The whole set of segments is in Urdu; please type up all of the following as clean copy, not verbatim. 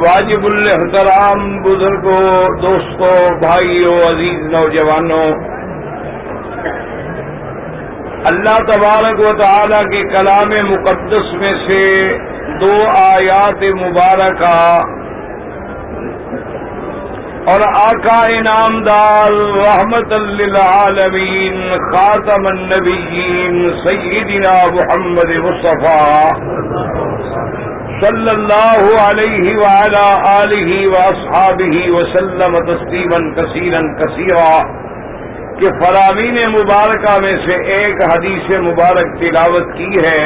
واجب الاحترام بزرگوں، دوستوں، بھائیوں، عزیز نوجوانوں، اللہ تبارک و تعالی کے کلام مقدس میں سے دو آیات مبارکہ اور آقا انعامدار رحمت للعالمین خاتم النبیین سیدنا محمد مصطفیٰ صلی اللہ علیہ وعلی آلہ واصحابہ وسلم تسلیما کثیرا کثیرا کہ فرامین مبارکہ میں سے ایک حدیث مبارک تلاوت کی ہے۔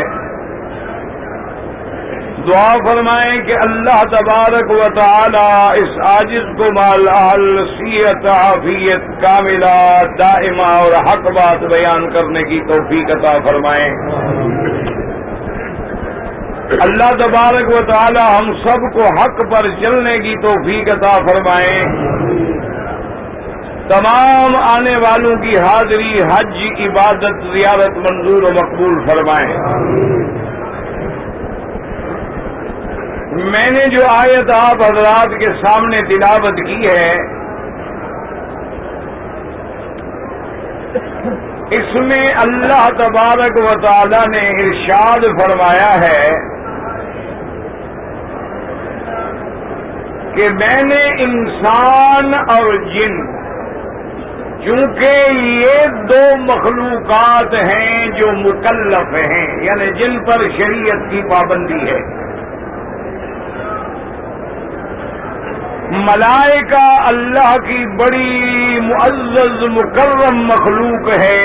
دعا فرمائیں کہ اللہ تبارک و تعالی اس عاجز کو مال اہل صحت عافیت کاملہ دائمہ اور حق بات بیان کرنے کی توفیق عطا فرمائیں۔ اللہ تبارک و تعالی ہم سب کو حق پر چلنے کی توفیق عطا فرمائیں۔ تمام آنے والوں کی حاضری، حج، عبادت، زیارت منظور و مقبول فرمائیں۔ میں نے جو آیت آپ حضرات کے سامنے تلاوت کی ہے، اس میں اللہ تبارک و تعالی نے ارشاد فرمایا ہے کہ میں نے انسان اور جن، چونکہ یہ دو مخلوقات ہیں جو مکلف ہیں، یعنی جن پر شریعت کی پابندی ہے۔ ملائکہ اللہ کی بڑی معزز مکرم مخلوق ہے،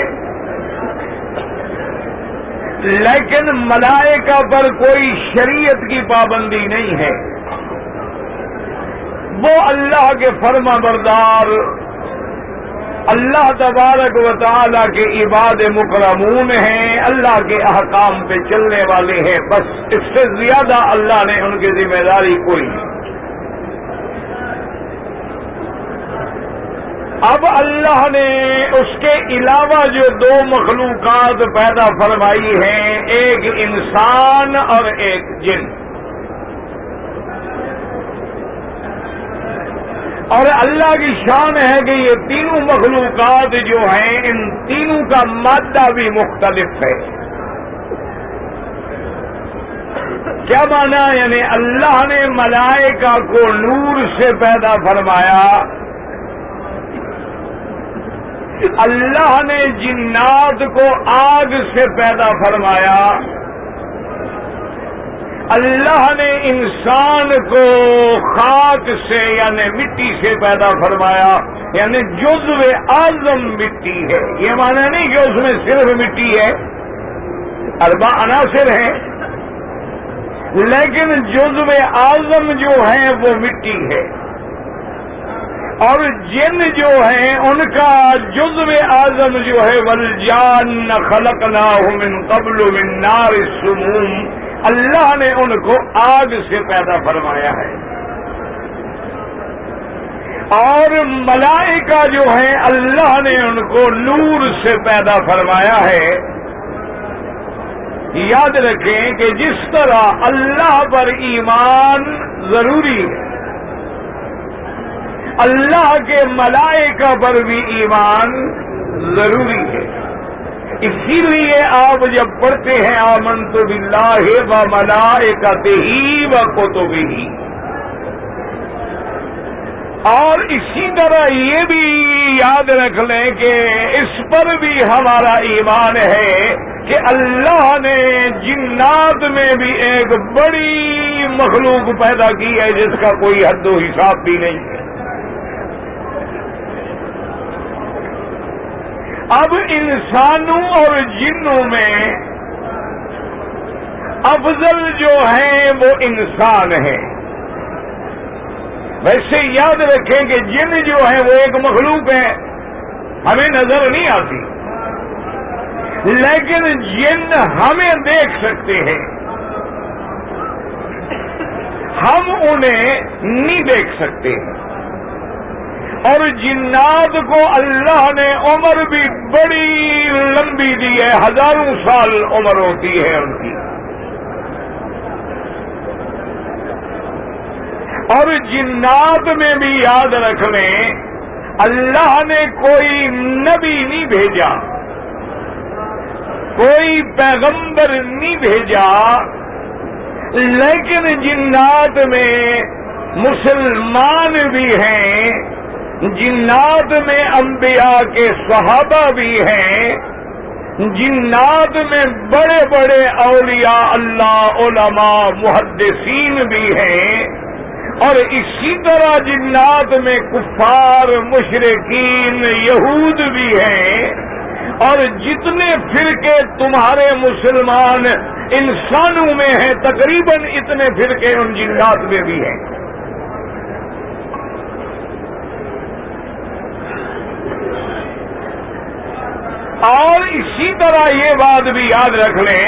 لیکن ملائکہ پر کوئی شریعت کی پابندی نہیں ہے۔ وہ اللہ کے فرما بردار، اللہ تبارک و تعالی کے عباد مکرمون ہیں، اللہ کے احکام پہ چلنے والے ہیں، بس اس سے زیادہ اللہ نے ان کی ذمہ داری کوئی نہیں۔ اب اللہ نے اس کے علاوہ جو دو مخلوقات پیدا فرمائی ہیں، ایک انسان اور ایک جن، اور اللہ کی شان ہے کہ یہ تینوں مخلوقات جو ہیں، ان تینوں کا مادہ بھی مختلف ہے۔ کیا مانا؟ یعنی اللہ نے ملائکہ کو نور سے پیدا فرمایا، اللہ نے جنات کو آگ سے پیدا فرمایا، اللہ نے انسان کو خاک سے یعنی مٹی سے پیدا فرمایا، یعنی جزو اعظم مٹی ہے۔ یہ معنی نہیں کہ اس میں صرف مٹی ہے، اربع عناصر ہیں، لیکن جزو اعظم جو ہیں وہ مٹی ہے۔ اور جن جو ہیں ان کا جزو اعظم جو ہے والجان خلقناہ من قبل من نار السموم، اللہ نے ان کو آگ سے پیدا فرمایا ہے۔ اور ملائکہ جو ہیں اللہ نے ان کو نور سے پیدا فرمایا ہے۔ یاد رکھیں کہ جس طرح اللہ پر ایمان ضروری ہے، اللہ کے ملائکہ پر بھی ایمان ضروری ہے۔ اسی لیے آپ جب پڑھتے ہیں آمنت باللہ وملائکتہ وکتبہ، اور اسی طرح یہ بھی یاد رکھ لیں کہ اس پر بھی ہمارا ایمان ہے کہ اللہ نے جنات میں بھی ایک بڑی مخلوق پیدا کی ہے جس کا کوئی حد و حساب بھی نہیں ہے۔ اب انسانوں اور جنوں میں افضل جو ہیں وہ انسان ہیں۔ ویسے یاد رکھیں کہ جن جو ہیں وہ ایک مخلوق ہے، ہمیں نظر نہیں آتی، لیکن جن ہمیں دیکھ سکتے ہیں، ہم انہیں نہیں دیکھ سکتے۔ اور جنات کو اللہ نے عمر بھی بڑی لمبی دی ہے، ہزاروں سال عمر ہوتی ہے ان کی، اور جنات میں بھی یاد رکھ لیں اللہ نے کوئی نبی نہیں بھیجا، کوئی پیغمبر نہیں بھیجا، لیکن جنات میں مسلمان بھی ہیں، جنات میں انبیاء کے صحابہ بھی ہیں، جنات میں بڑے بڑے اولیاء اللہ علماء محدثین بھی ہیں، اور اسی طرح جنات میں کفار مشرکین یہود بھی ہیں، اور جتنے فرقے تمہارے مسلمان انسانوں میں ہیں تقریباً اتنے فرقے ان جنات میں بھی ہیں۔ اور اسی طرح یہ بات بھی یاد رکھ لیں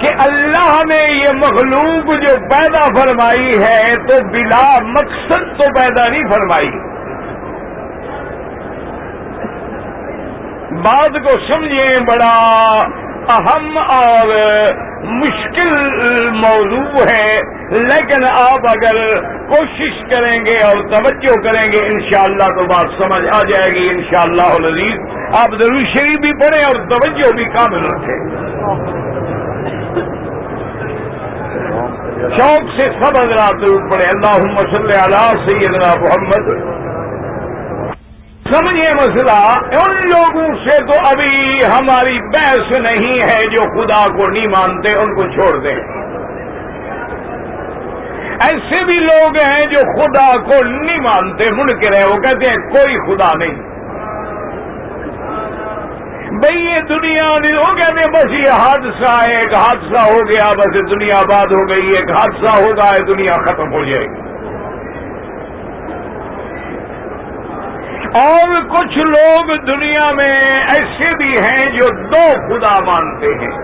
کہ اللہ نے یہ مخلوق جو پیدا فرمائی ہے تو بلا مقصد تو پیدا نہیں فرمائی۔ بات کو سمجھیں، بڑا اہم اور مشکل موضوع ہے، لیکن آپ اگر کوشش کریں گے اور توجہ کریں گے انشاءاللہ تو بات سمجھ آ جائے گی انشاءاللہ العزیز۔ آپ درود شریف بھی پڑھیں اور توجہ بھی کامل رکھیں، شوق سے سب حضرات درود پڑھیں، اللہم صلی علی سیدنا محمد۔ سمجھے مسئلہ، ان لوگوں سے تو ابھی ہماری بحث نہیں ہے جو خدا کو نہیں مانتے، ان کو چھوڑ دیں۔ ایسے بھی لوگ ہیں جو خدا کو نہیں مانتے، منکر ہیں، وہ کہتے ہیں کوئی خدا نہیں۔ بھئی یہ دنیا نہیں، وہ کہتے ہیں بس یہ حادثہ ہے، ایک حادثہ ہو گیا بس دنیا آباد ہو گئی، ایک حادثہ ہوگا دنیا ختم ہو جائے گی۔ اور کچھ لوگ دنیا میں ایسے بھی ہیں جو دو خدا مانتے ہیں۔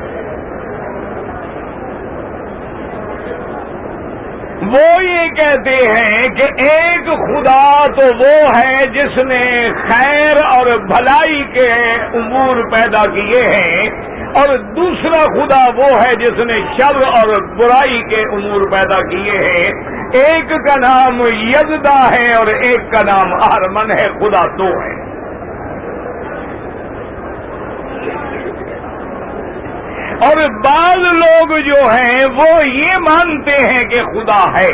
وہ یہ کہتے ہیں کہ ایک خدا تو وہ ہے جس نے خیر اور بھلائی کے امور پیدا کیے ہیں، اور دوسرا خدا وہ ہے جس نے شر اور برائی کے امور پیدا کیے ہیں۔ ایک کا نام یزدہ ہے اور ایک کا نام آرمن ہے، خدا دو ہے۔ اور بعض لوگ جو ہیں وہ یہ مانتے ہیں کہ خدا ہے،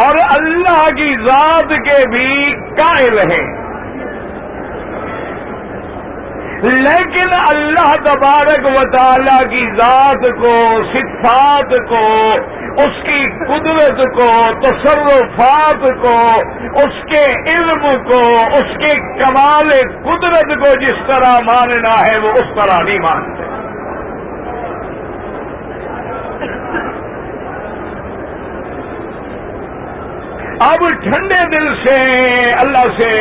اور اللہ کی ذات کے بھی قائل ہیں، لیکن اللہ تبارک و تعالی کی ذات کو، صفات کو، اس کی قدرت کو، تصرفات کو، اس کے علم کو، اس کے کمال قدرت کو جس طرح ماننا ہے وہ اس طرح نہیں مانتے۔ اب ٹھنڈے دل سے اللہ سے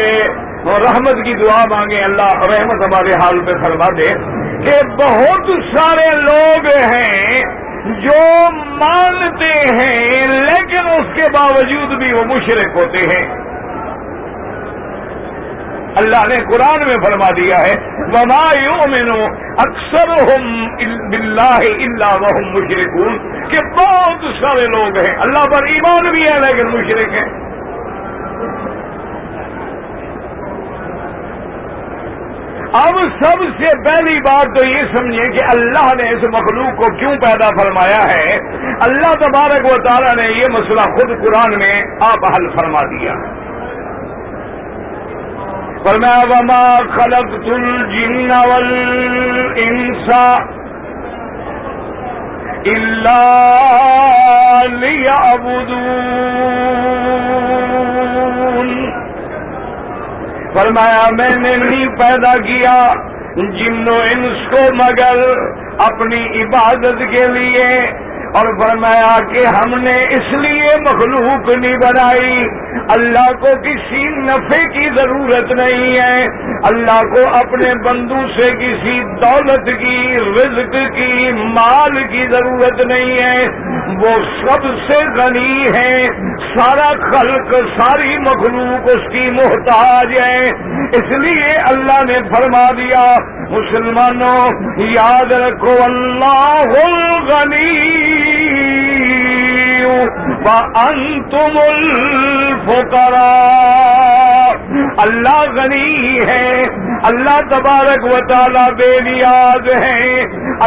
رحمت کی دعا مانگیں، اللہ رحمت ہمارے حال پہ فرما دے کہ بہت سارے لوگ ہیں جو مانتے ہیں لیکن اس کے باوجود بھی وہ مشرک ہوتے ہیں۔ اللہ نے قرآن میں فرما دیا ہے وَمَا يُؤْمِنُ أَكْثَرُهُمْ بِاللَّهِ إِلَّا وَهُمْ مُشْرِكُونَ کہ بہت سارے لوگ ہیں اللہ پر ایمان بھی ہے لیکن مشرک ہیں۔ اب سب سے پہلی بات تو یہ سمجھیں کہ اللہ نے اس مخلوق کو کیوں پیدا فرمایا ہے۔ اللہ تبارک و تعالی نے یہ مسئلہ خود قرآن میں آپ حل فرما دیا۔ فرمایا وَمَا خَلَقْتُ الْجِنَّ وَالْإِنسَ إِلَّا لِيَعْبُدُونِ فرمایا میں نے نہیں پیدا کیا جن و انس کو مگر اپنی عبادت کے لیے، اور فرمایا کہ ہم نے اس لیے مخلوق نہیں بنائی، اللہ کو کسی نفع کی ضرورت نہیں ہے، اللہ کو اپنے بندوں سے کسی دولت کی، رزق کی، مال کی ضرورت نہیں ہے، وہ سب سے غنی ہے، سارا خلق ساری مخلوق اس کی محتاج ہے۔ اس لیے اللہ نے فرما دیا مسلمانوں یاد رکھو اللہ الغنی وانتم الفقراء، اللہ غنی ہے، اللہ تبارک و تعالی بے نیاز ہے،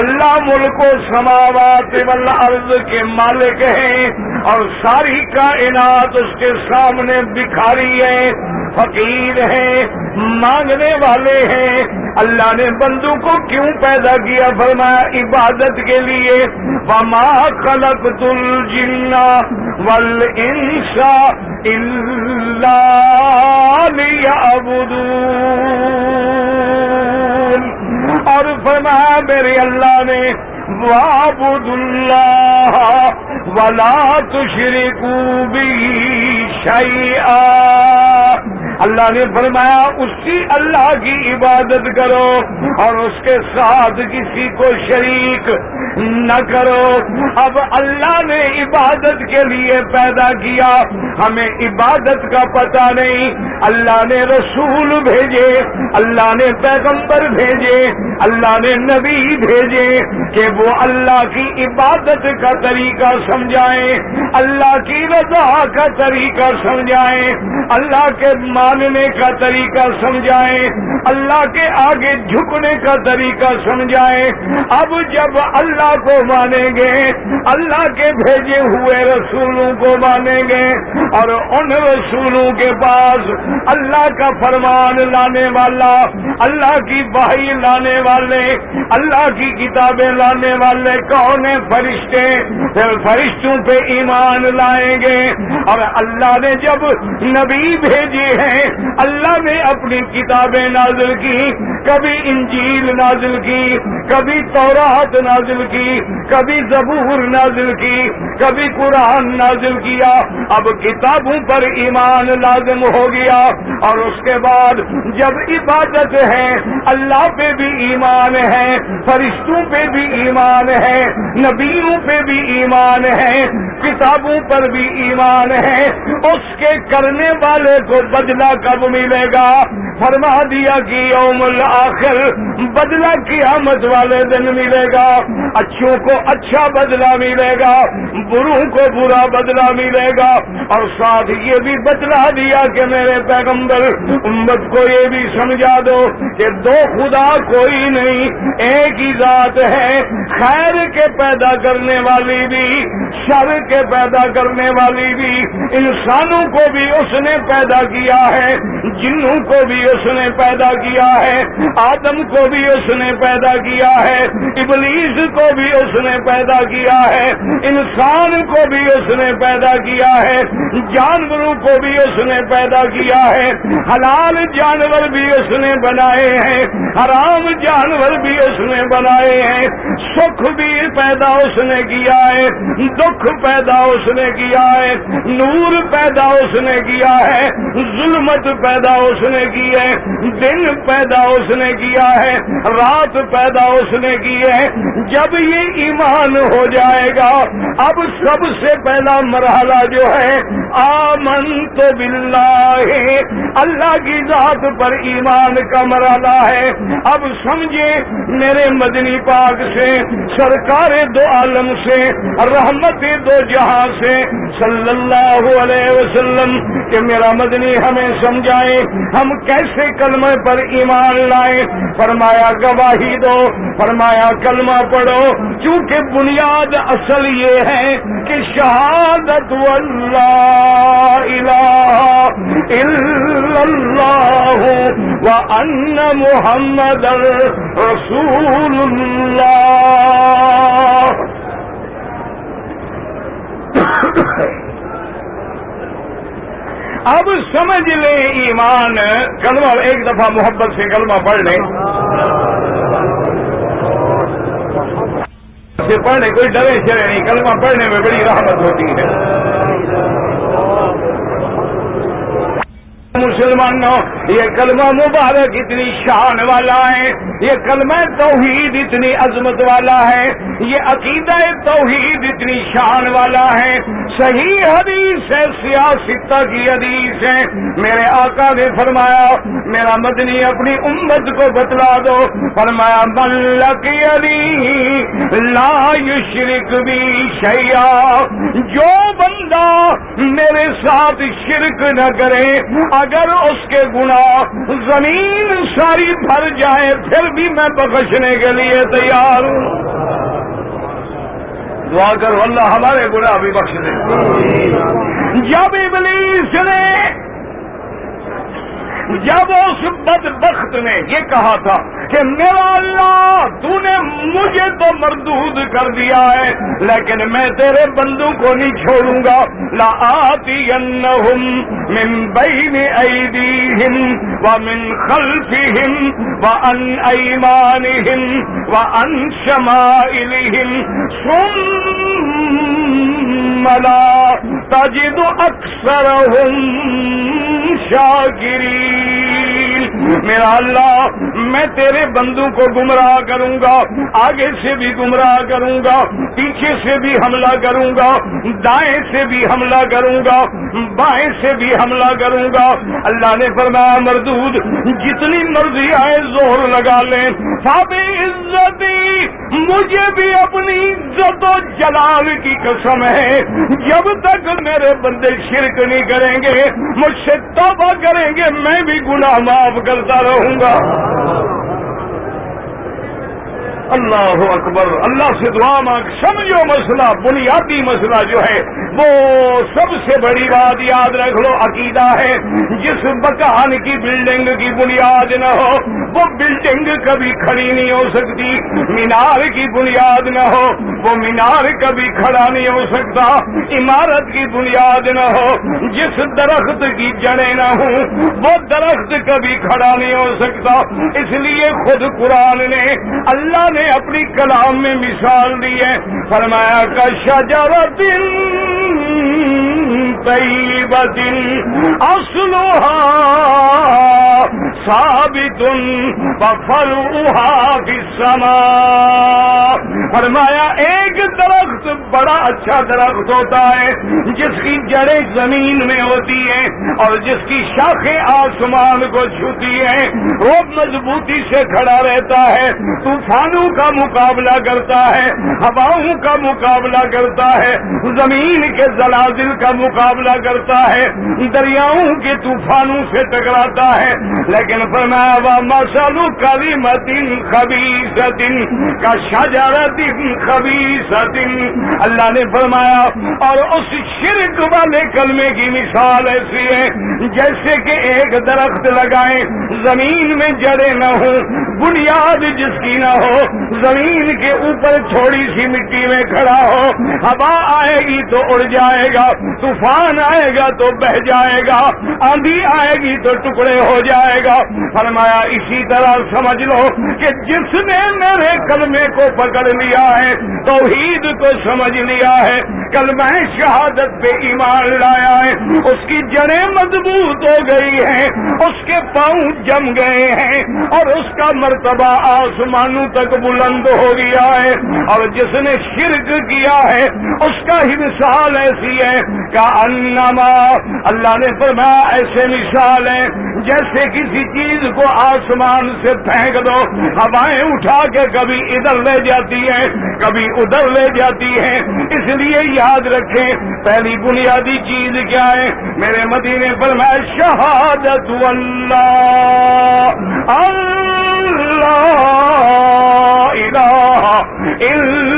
اللہ ملک و سماوات والارض کے مالک ہیں اور ساری کائنات اس کے سامنے بکھاری ہے، فقیر ہیں، مانگنے والے ہیں۔ اللہ نے بندوں کو کیوں پیدا کیا؟ فرمایا عبادت کے لیے، وما خلقت الجن والانس الا لیعبدون، اور فرمایا میرے اللہ نے وَاعْبُدُوا اللَّهَ وَلَا تُشْرِكُوا بِهِ شَيْئًا، اللہ نے فرمایا اسی اللہ کی عبادت کرو اور اس کے ساتھ کسی کو شریک نہ کرو۔ اب اللہ نے عبادت کے لیے پیدا کیا، ہمیں عبادت کا پتہ نہیں، اللہ نے رسول بھیجے، اللہ نے پیغمبر بھیجے، اللہ نے نبی بھیجے کہ وہ اللہ کی عبادت کا طریقہ سمجھائیں، اللہ کی رضا کا طریقہ سمجھائیں، اللہ کے ماننے کا طریقہ سمجھائیں، اللہ کے آگے جھکنے کا طریقہ سمجھائیں۔ اب جب اللہ کو مانیں گے، اللہ کے bھیجے ہوئے رسولوں کو مانیں گے اور ان رسولوں کے پاس اللہ کا فرمان لانے والا، اللہ کی وحی لانے والے، اللہ کی کتابیں لانے والے کون ہیں؟ فرشتے، پھر فرشتوں پہ ایمان لائیں گے۔ اور اللہ نے جب نبی بھیجے ہیں، اللہ نے اپنی کتابیں نازل کی، کبھی انجیل نازل کی، کبھی تورات نازل کی، کبھی زبور نازل کی، کبھی قرآن نازل کیا۔ اب کتابوں پر ایمان لازم ہو گیا، اور اس کے بعد جب عبادت ہے، اللہ پہ بھی ایمان ہے، فرشتوں پہ بھی ایمان ہے، نبیوں پہ بھی ایمان ہے، کتابوں پر بھی ایمان ہے۔ اس کے کرنے والے کو بدلہ کب ملے گا؟ فرما دیا کہ یوم الآخر، بدلہ قیامت والے دن ملے گا۔ اچھوں کو اچھا بدلہ ملے گا، بروں کو برا بدلہ ملے گا۔ اور ساتھ یہ بھی بتلا دیا کہ میرے پیغمبر امت کو یہ بھی سمجھا دو کہ دو خدا کوئی نہیں، ایک ہی ذات ہے، خیر کے پیدا کرنے والی بھی، شر کے پیدا کرنے والی بھی۔ انسانوں کو بھی اس نے پیدا کیا ہے، جنوں کو بھی اس نے پیدا کیا ہے، آدم کو بھی اس نے پیدا کیا ہے، ابلیس کو بھی اس نے پیدا کیا ہے، انسان کو بھی اس نے پیدا کیا ہے، جانوروں کو بھی اس نے پیدا کیا ہے، حلال جانور بھی اس نے بنائے ہیں، حرام جانور بھی اس نے بنائے ہیں، سکھ بھی پیدا اس نے کیا ہے، دکھ پیدا اس نے کیا ہے، نور پیدا اس نے کیا ہے، ظلمت پیدا اس نے کی ہے، دن پیدا اس نے کیا ہے، رات پیدا اس نے کی ہے۔ جب یہ ایمان ہو جائے گا، اب سب سے پہلا مرحلہ جو ہے آمنت باللہ، اللہ کی ذات پر ایمان کا مرحلہ ہے۔ اب سمجھے میرے مدنی پاک سے، سرکار دو عالم سے، رحمت دو جہاں سے صلی اللہ علیہ وسلم کہ میرا مدنی ہمیں سمجھائے ہم کیسے کلمہ پر ایمان لائیں۔ فرمایا گواہی دو، فرمایا کلمہ پڑھو، کیونکہ بنیاد اصل یہ ہے کہ شہادت اللہ الہ الا اللہ وان محمد رسول اللہ۔ اب سمجھ لیں ایمان، کلمہ ایک دفعہ محبت سے کلمہ پڑھ لیں، پڑھنے کوئی ڈرے شرے نہیں، کلمہ پڑھنے میں بڑی رحمت ہوتی ہے۔ مسلمانوں، یہ کلمہ مبارک اتنی شان والا ہے، یہ کلمہ توحید اتنی عظمت والا ہے، یہ عقیدہ توحید اتنی شان والا ہے. صحیح حدیث ہے, سیاستہ کی حدیث ہے. میرے آقا نے فرمایا, میرا مدنی اپنی امت کو بتلا دو. فرمایا من لقینی لا یشرک بی شیئا, جو بندہ میرے ساتھ شرک نہ کرے, اگر اس کے گناہ زمین ساری بھر جائے پھر بھی میں بخشنے کے لیے تیار ہوں. دعا کرو اللہ ہمارے گناہ بھی بخش دے. جب ابلیس نے, جب اس بدبخت نے یہ کہا تھا کہ میرا اللہ تو نے مجھے تو مردود کر دیا ہے لیکن میں تیرے بندوں کو نہیں چھوڑوں گا, لآتینہم من بین ایدیہم ومن خلفہم وعن ایمانہم وعن شمائلہم ثم لا تجد اکثرہم شاکرین. میرا اللہ میں تیرے بندوں کو گمراہ کروں گا, آگے سے بھی گمراہ کروں گا, پیچھے سے بھی حملہ کروں گا, دائیں سے بھی حملہ کروں گا, بائیں سے بھی حملہ کروں گا. اللہ نے فرمایا مردود جتنی مرضی آئے زور لگا لیں, فبعزتی مجھے بھی اپنی عزت و جلال کی قسم ہے جب تک میرے بندے شرک نہیں کریں گے, مجھ سے توبہ کریں گے, میں بھی گناہ معاف کرتا رہوں گا. اللہ اکبر. اللہ سے دعا مانگ. سمجھو مسئلہ, بنیادی مسئلہ جو ہے وہ سب سے بڑی بات یاد رکھ لو, عقیدہ ہے. جس مکان کی بلڈنگ کی بنیاد نہ ہو وہ بلڈنگ کبھی کھڑی نہیں ہو سکتی. مینار کی بنیاد نہ ہو وہ مینار کبھی کھڑا نہیں ہو سکتا. عمارت کی بنیاد نہ ہو, جس درخت کی جڑیں نہ ہوں وہ درخت کبھی کھڑا نہیں ہو سکتا. اس لیے خود قرآن نے, اللہ نے اپنی کلام میں مثال دی ہے. فرمایا کا شجرۃ طیبۃ اصلها ثابت وفرعها فی السماء. فرمایا ایک درخت بڑا اچھا درخت ہوتا ہے جس کی جڑیں زمین میں ہوتی ہیں اور جس کی شاخیں آسمان کو چھوتی ہیں. وہ مضبوطی سے کھڑا رہتا ہے, طوفانوں کا مقابلہ کرتا ہے, ہواؤں کا مقابلہ کرتا ہے, زمین کے زلازل کا مقابلہ کرتا ہے, دریاؤں کے طوفانوں سے ٹکراتا ہے. لیکن فرمایا وَمَثَلُ كَلِمَةٍ خَبِيثَةٍ كَشَجَرَةٍ خَبِيثَةٍ. اللہ نے فرمایا اور اس شرک والے کلمے کی مثال ایسی ہے جیسے کہ ایک درخت لگائیں, زمین میں جڑیں نہ ہوں, بنیاد جس کی نہ ہو, زمین کے اوپر تھوڑی سی مٹی میں کھڑا ہو, ہوا آئے گی تو اڑ جائے گا, طوفان آئے گا تو بہ جائے گا, آندھی آئے گی تو ٹکڑے ہو جائے گا. فرمایا اسی طرح سمجھ لو کہ جس نے میرے کلمے کو پکڑ لیا ہے, توحید کو سمجھ لیا ہے, کلمہ شہادت پہ ایمان لایا ہے, اس کی جڑیں مضبوط ہو گئی ہیں, اس کے پاؤں جم گئے ہیں اور اس کا مرتبہ آسمانوں تک بلند ہو گیا ہے. اور جس نے شرک کیا ہے اس کا ہی مثال ایسی ہے کأنما, اللہ نے فرمایا ایسے مثال ہے جیسے کسی چیز کو آسمان سے پھینک دو, ہوائیں اٹھا کے کبھی ادھر لے جاتی ہیں کبھی ادھر لے جاتی ہیں. اس لیے یاد رکھیں پہلی بنیادی چیز کیا ہے, میرے مدینے پر میں شہادت اللہ اللہ الہ الا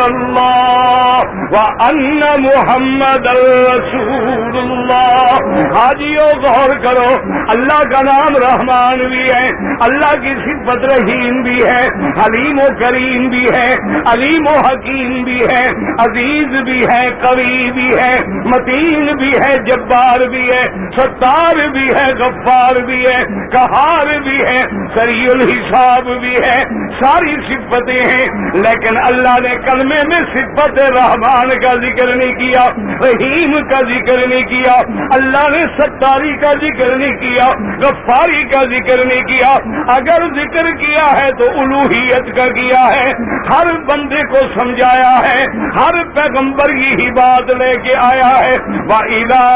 اللہ وان محمد رسول اللہ. حاجیو غور کرو, اللہ کا نام رحمان بھی ہے, اللہ کی صفت رحیم بھی ہے, حلیم و کریم بھی ہے, علیم و حکیم بھی ہے, عزیز بھی ہے, قوی بھی ہے, متین بھی ہے, جبار بھی ہے, ستار بھی ہے, غفار بھی ہے, قہار بھی ہے, سریع الحساب بھی ہے. ساری صفتیں ہیں لیکن اللہ نے کلمے میں صفت رحمان رحمان کا ذکر نہیں کیا، رحیم کا ذکر نہیں کیا، اللہ نے ستاری کا ذکر نہیں کیا، غفاری کا ذکر نہیں کیا. اگر ذکر کیا ہے تو الوہیت کا کیا ہے. ہر بندے کو سمجھایا ہے، ہر پیغمبر یہی بات لے کے آیا ہے. وَإِلَىٰ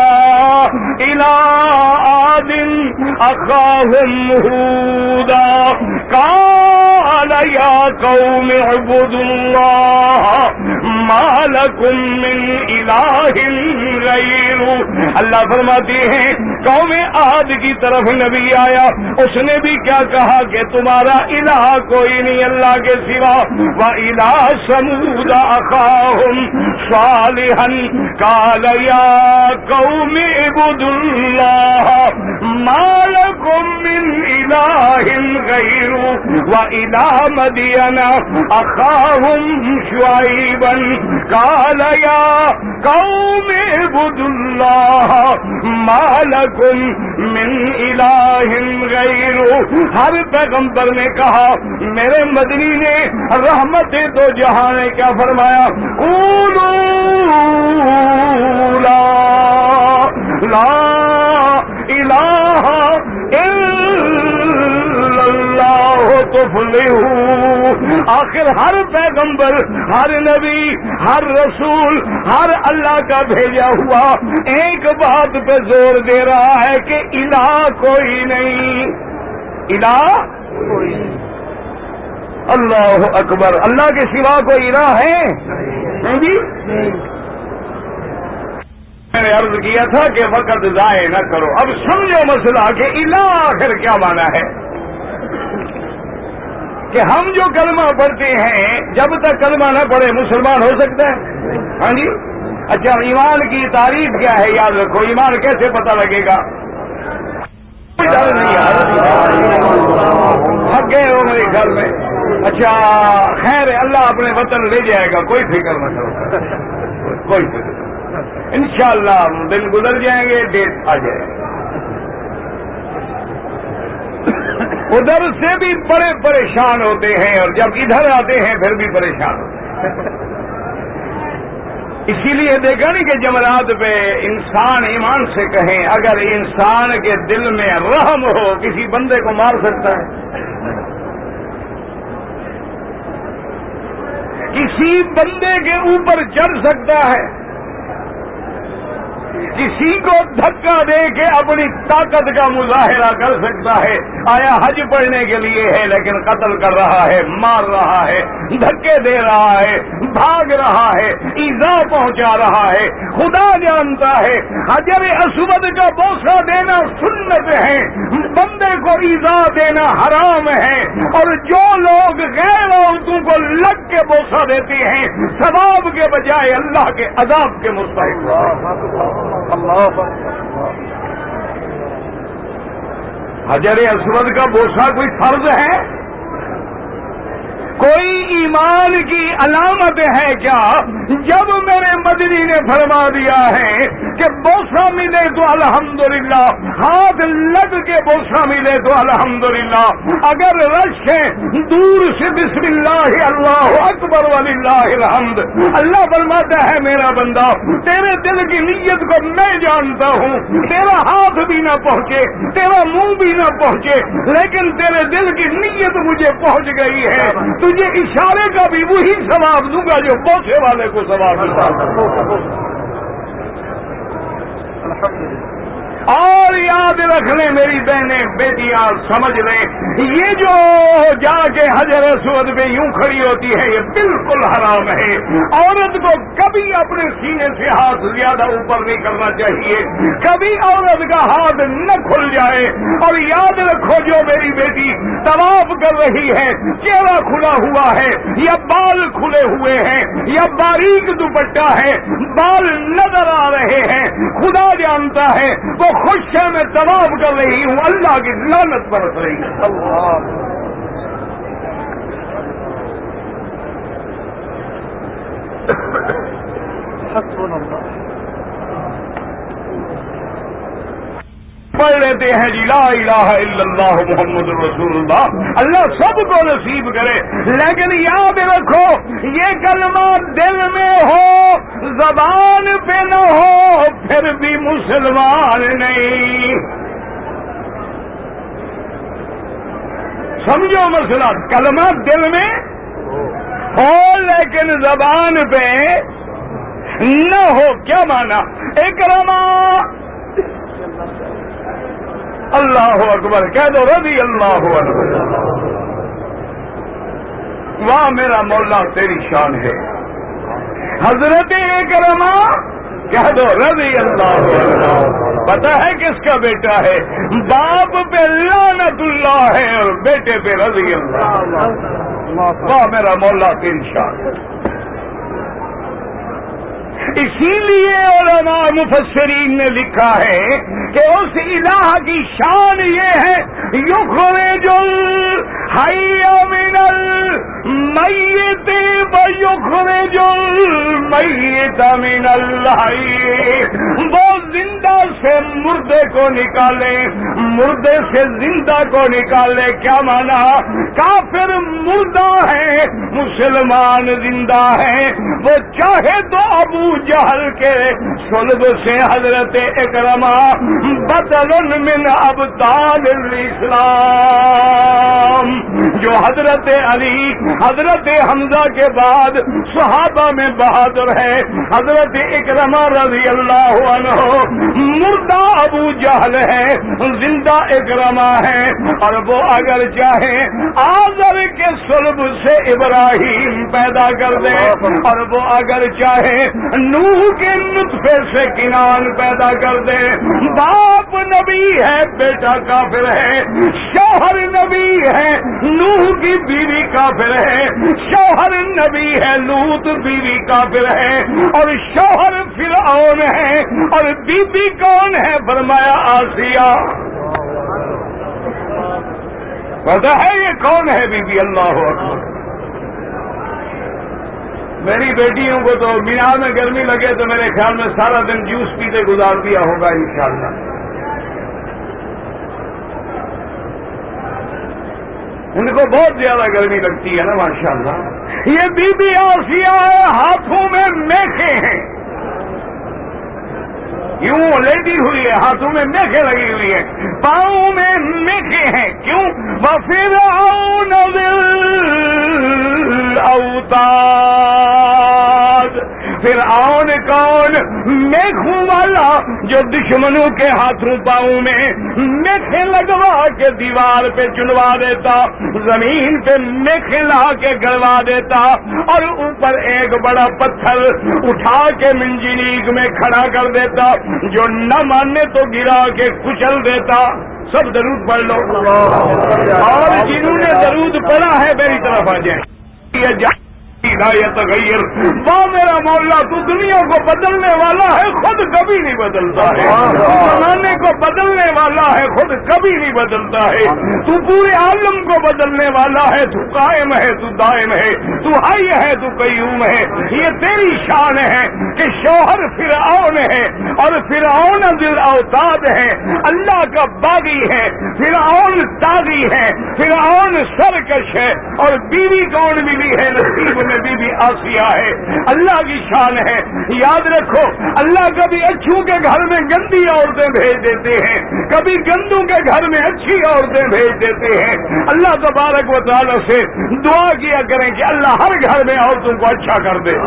عَادٍ أَخَاهُمْ هُودًا قَالَ يَا قَوْمِ اعْبُدُوا اللَّهَ مَا لَكُم مِّنْ إِلَٰهٍ غَيْرُهُ. اللہ فرماتے ہیں قوم عاد کی طرف نبی آیا، اس نے بھی کیا کہا کہ تمہارا الہ کوئی نہیں اللہ کے سوا. وَإِلَىٰ ثَمُودَ أَخَاهُمْ صَالِحًا قَالَ يَا قَوْمِ اعْبُدُوا اللَّهَ مَا لَكُم مِّنْ إِلَٰهٍ غَيْرُهُ. وَإِلَىٰ مَدْيَنَ أَخَاهُمْ شُعَيْبًا قَالَ يَا قَوْمِ اعْبُدُوا اللَّهَ مَا لَكُم مِّنْ إِلَٰهٍ غَيْرُهُ. ہر پیغمبر نے کہا. میرے مدنی نے رحمت دو جہاں نے کیا فرمایا؟ قولوا لا الہ الا اللہ تفلحوا. آخر ہر پیغمبر، ہر نبی، ہر رسول، ہر اللہ کا بھیجا ہوا ایک بات پہ زور دے رہا ہے کہ الہ کوئی نہیں، الہ کوئی نہیں. اللہ اکبر. اللہ کے سوا کوئی الہ ہے نہیں جی. میں نے عرض کیا تھا کہ وقت ضائع نہ کرو. اب سمجھو مسئلہ کہ الہ آخر کیا مانا ہے. کہ ہم جو کلمہ پڑھتے ہیں جب تک کلمہ نہ پڑھے مسلمان ہو سکتا ہے؟ ہاں جی. اچھا ایمان کی تعریف کیا ہے یاد رکھو. ایمان کیسے پتہ لگے گا؟ تھک گئے ہو میرے خیال میں. اچھا خیر ہے، اللہ اپنے وطن لے جائے گا، کوئی فکر نہ کرو، کوئی فکر. انشاءاللہ دن گزر جائیں گے، ڈیٹ آ جائے گا. ادھر سے بھی بڑے پریشان ہوتے ہیں اور جب ادھر آتے ہیں پھر بھی پریشان ہوتے ہیں. اسی لیے دیکھا نہیں کہ جمرات پہ انسان ایمان سے کہیں اگر انسان کے دل میں رحم ہو کسی بندے کو مار سکتا ہے، کسی بندے کے اوپر چڑھ سکتا ہے، کسی کو دھکا دے کے اپنی طاقت کا مظاہرہ کر سکتا ہے. آیا حج پڑھنے کے لیے ہے لیکن قتل کر رہا ہے، مار رہا ہے، دھکے دے رہا ہے، بھاگ رہا ہے، ایذا پہنچا رہا ہے. خدا جانتا ہے حجر اسود کا بوسہ دینا سنت ہے، بندے کو ایذا دینا حرام ہے. اور جو لوگ غیر عورتوں کو لگ کے بوسہ دیتے ہیں ثواب کے بجائے اللہ کے عذاب کے مستحق. حجر اسود کا بوسہ کوئی فرض ہے؟ کوئی ایمان کی علامت ہے کیا؟ جب میرے مدنی نے فرما دیا ہے کہ بوسہ ملے تو الحمدللہ، ہاتھ لگ کے بوسہ ملے تو الحمدللہ. اگر رش ہے دور سے بسم اللہ اللہ اکبر وللہ الحمد. اللہ فرماتا ہے میرا بندہ تیرے دل کی نیت کو میں جانتا ہوں، تیرا ہاتھ بھی نہ پہنچے، تیرا منہ بھی نہ پہنچے، لیکن تیرے دل کی نیت مجھے پہنچ گئی ہے. تجھے اشارے کا بھی وہی ثواب دوں گا جو بوسے والے کو ثواب ملتا ہے. اور یاد رکھ لیں میری بہنیں بیٹیاں سمجھ لیں یہ جو جا کے حجر اسود پہ یوں کھڑی ہوتی ہے یہ بالکل حرام ہے. عورت کو کبھی اپنے سینے سے ہاتھ زیادہ اوپر نہیں کرنا چاہیے، کبھی عورت کا ہاتھ نہ کھل جائے. اور یاد رکھو جو میری بیٹی طواف کر رہی ہے چہرہ کھلا ہوا ہے یا بال کھلے ہوئے ہیں یا باریک دوپٹہ ہے، بال نظر آ رہے ہیں، خدا جانتا ہے وہ خوش ہے میں طواف کر رہی ہوں، اللہ کی لعنت برس رہی ہے. پڑھ لیتے ہیں جی لا الہ الا اللہ محمد رسول اللہ. اللہ سب کو نصیب کرے. لیکن یاد رکھو یہ کلمہ دل میں ہو زبان پہ نہ ہو پھر بھی مسلمان نہیں. سمجھو مسئلہ, کلمہ دل میں ہو لیکن زبان پہ نہ ہو. کیا مانا؟ اکرما اللہ اکبر کہہ دو, رضی اللہ عنہ. واہ میرا مولا تیری شان ہے. حضرت اکرما کہہ دو رضی اللہ عنہ. پتہ ہے کس کا بیٹا ہے؟ باپ پہ لعنت اللہ ہے اور بیٹے پہ رضی اللہ. واہ میرا مولا تیری شان. اسی لیے علماء مفسرین نے لکھا ہے کہ اس الہ کی شان یہ ہے یخرج الحی من المیت ویخرج المیت من الحی. وہ زندہ سے مردے کو نکالے, مردے سے زندہ کو نکالے. کیا مانا؟ کافر مردہ ہے, مسلمان زندہ ہے. وہ چاہے تو ابو جہل کے صلب سے حضرت اکرما بدل من ابطال الاسلام, جو حضرت علی حضرت حمزہ کے بعد صحابہ میں بہادر ہے, حضرت اکرما رضی اللہ عنہ مردہ ابو جہل ہے, زندہ اکرما ہے. اور وہ اگر چاہے آذر کے صلب سے ابراہیم پیدا کر دے, اور وہ اگر چاہے نوح کے نطفے سے کنان پیدا کر دے. باپ نبی ہے, بیٹا کافر ہے. شوہر نبی ہے, نوح کی بیوی کافر ہے. شوہر نبی ہے, لوط بیوی کافر ہے. اور شوہر فرعون ہے, اور بیوی کون ہے؟ فرمایا آسیہ. پتہ ہے یہ کون ہے بیوی؟ اللہ اکبر. میری بیٹیوں کو تو مینار میں گرمی لگے تو میرے خیال میں سارا دن جوس پیتے گزار دیا ہوگا انشاءاللہ. ان کو بہت زیادہ گرمی لگتی ہے نا ماشاءاللہ. یہ بی بی آسیہ ہے, ہاتھوں میں میخیں ہیں, یوں لیٹی ہوئی ہے, ہاتھوں میں میخیں لگی ہوئی ہیں, پاؤں میں میخیں ہیں. کیوں؟ وَفِرْعَوْنَ ذِي الْأَوْتَادِ. فرعون کون؟ میخوں والا, جو دشمنوں کے ہاتھوں پاؤں میں میخیں لگوا کے دیوار پہ چنوا دیتا, زمین پہ میخیں لا کے گڑوا دیتا, اور اوپر ایک بڑا پتھر اٹھا کے منجنیق میں کھڑا کر دیتا, جو نہ ماننے تو گرا کے کچل دیتا. سب درود پڑھ لو, اور جنہوں نے درود پڑھا ہے میری طرف آ جائیں. واہ میرا مولا تو دنیا کو بدلنے والا ہے, خود کبھی نہیں بدلتا ہے. زمانے کو بدلنے والا ہے, خود کبھی نہیں بدلتا ہے. تو پورے عالم کو بدلنے والا ہے, تو قائم ہے, تو دائم ہے, تو حی ہے, تو قیوم ہے. یہ تیری شان ہے کہ شوہر فرعون ہے اور فرعون ذی الاوتاد ہے, اللہ کا باغی ہے. فرعون طاغی ہے, فرعون سرکش ہے, اور بیوی کون ملی ہے نصیب میں؟ بی بی آسیہ ہے. اللہ کی شان ہے. یاد رکھو, اللہ کبھی اچھوں کے گھر میں گندی عورتیں بھیج دیتے ہیں, کبھی گندوں کے گھر میں اچھی عورتیں بھیج دیتے ہیں. اللہ تبارک و تعالی سے دعا کیا کریں کہ اللہ ہر گھر میں عورتوں کو اچھا کر دے.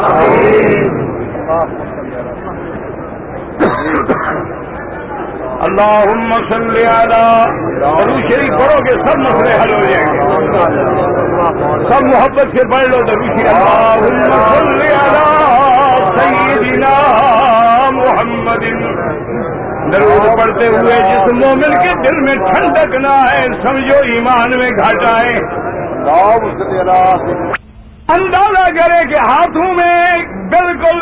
اللہم صلی علی, درود شریف پڑھو گے سب مسئلے حل ہو جائیں گے. سب محبت سے پڑھ لو درود شریف. اللہم صلی علی سیدنا محمد. درود پڑھتے ہوئے جس مومن کے دل میں ٹھنڈک نہ ہے, سمجھو ایمان میں گھاٹا ہے. اندازہ کرے کہ ہاتھوں میں بالکل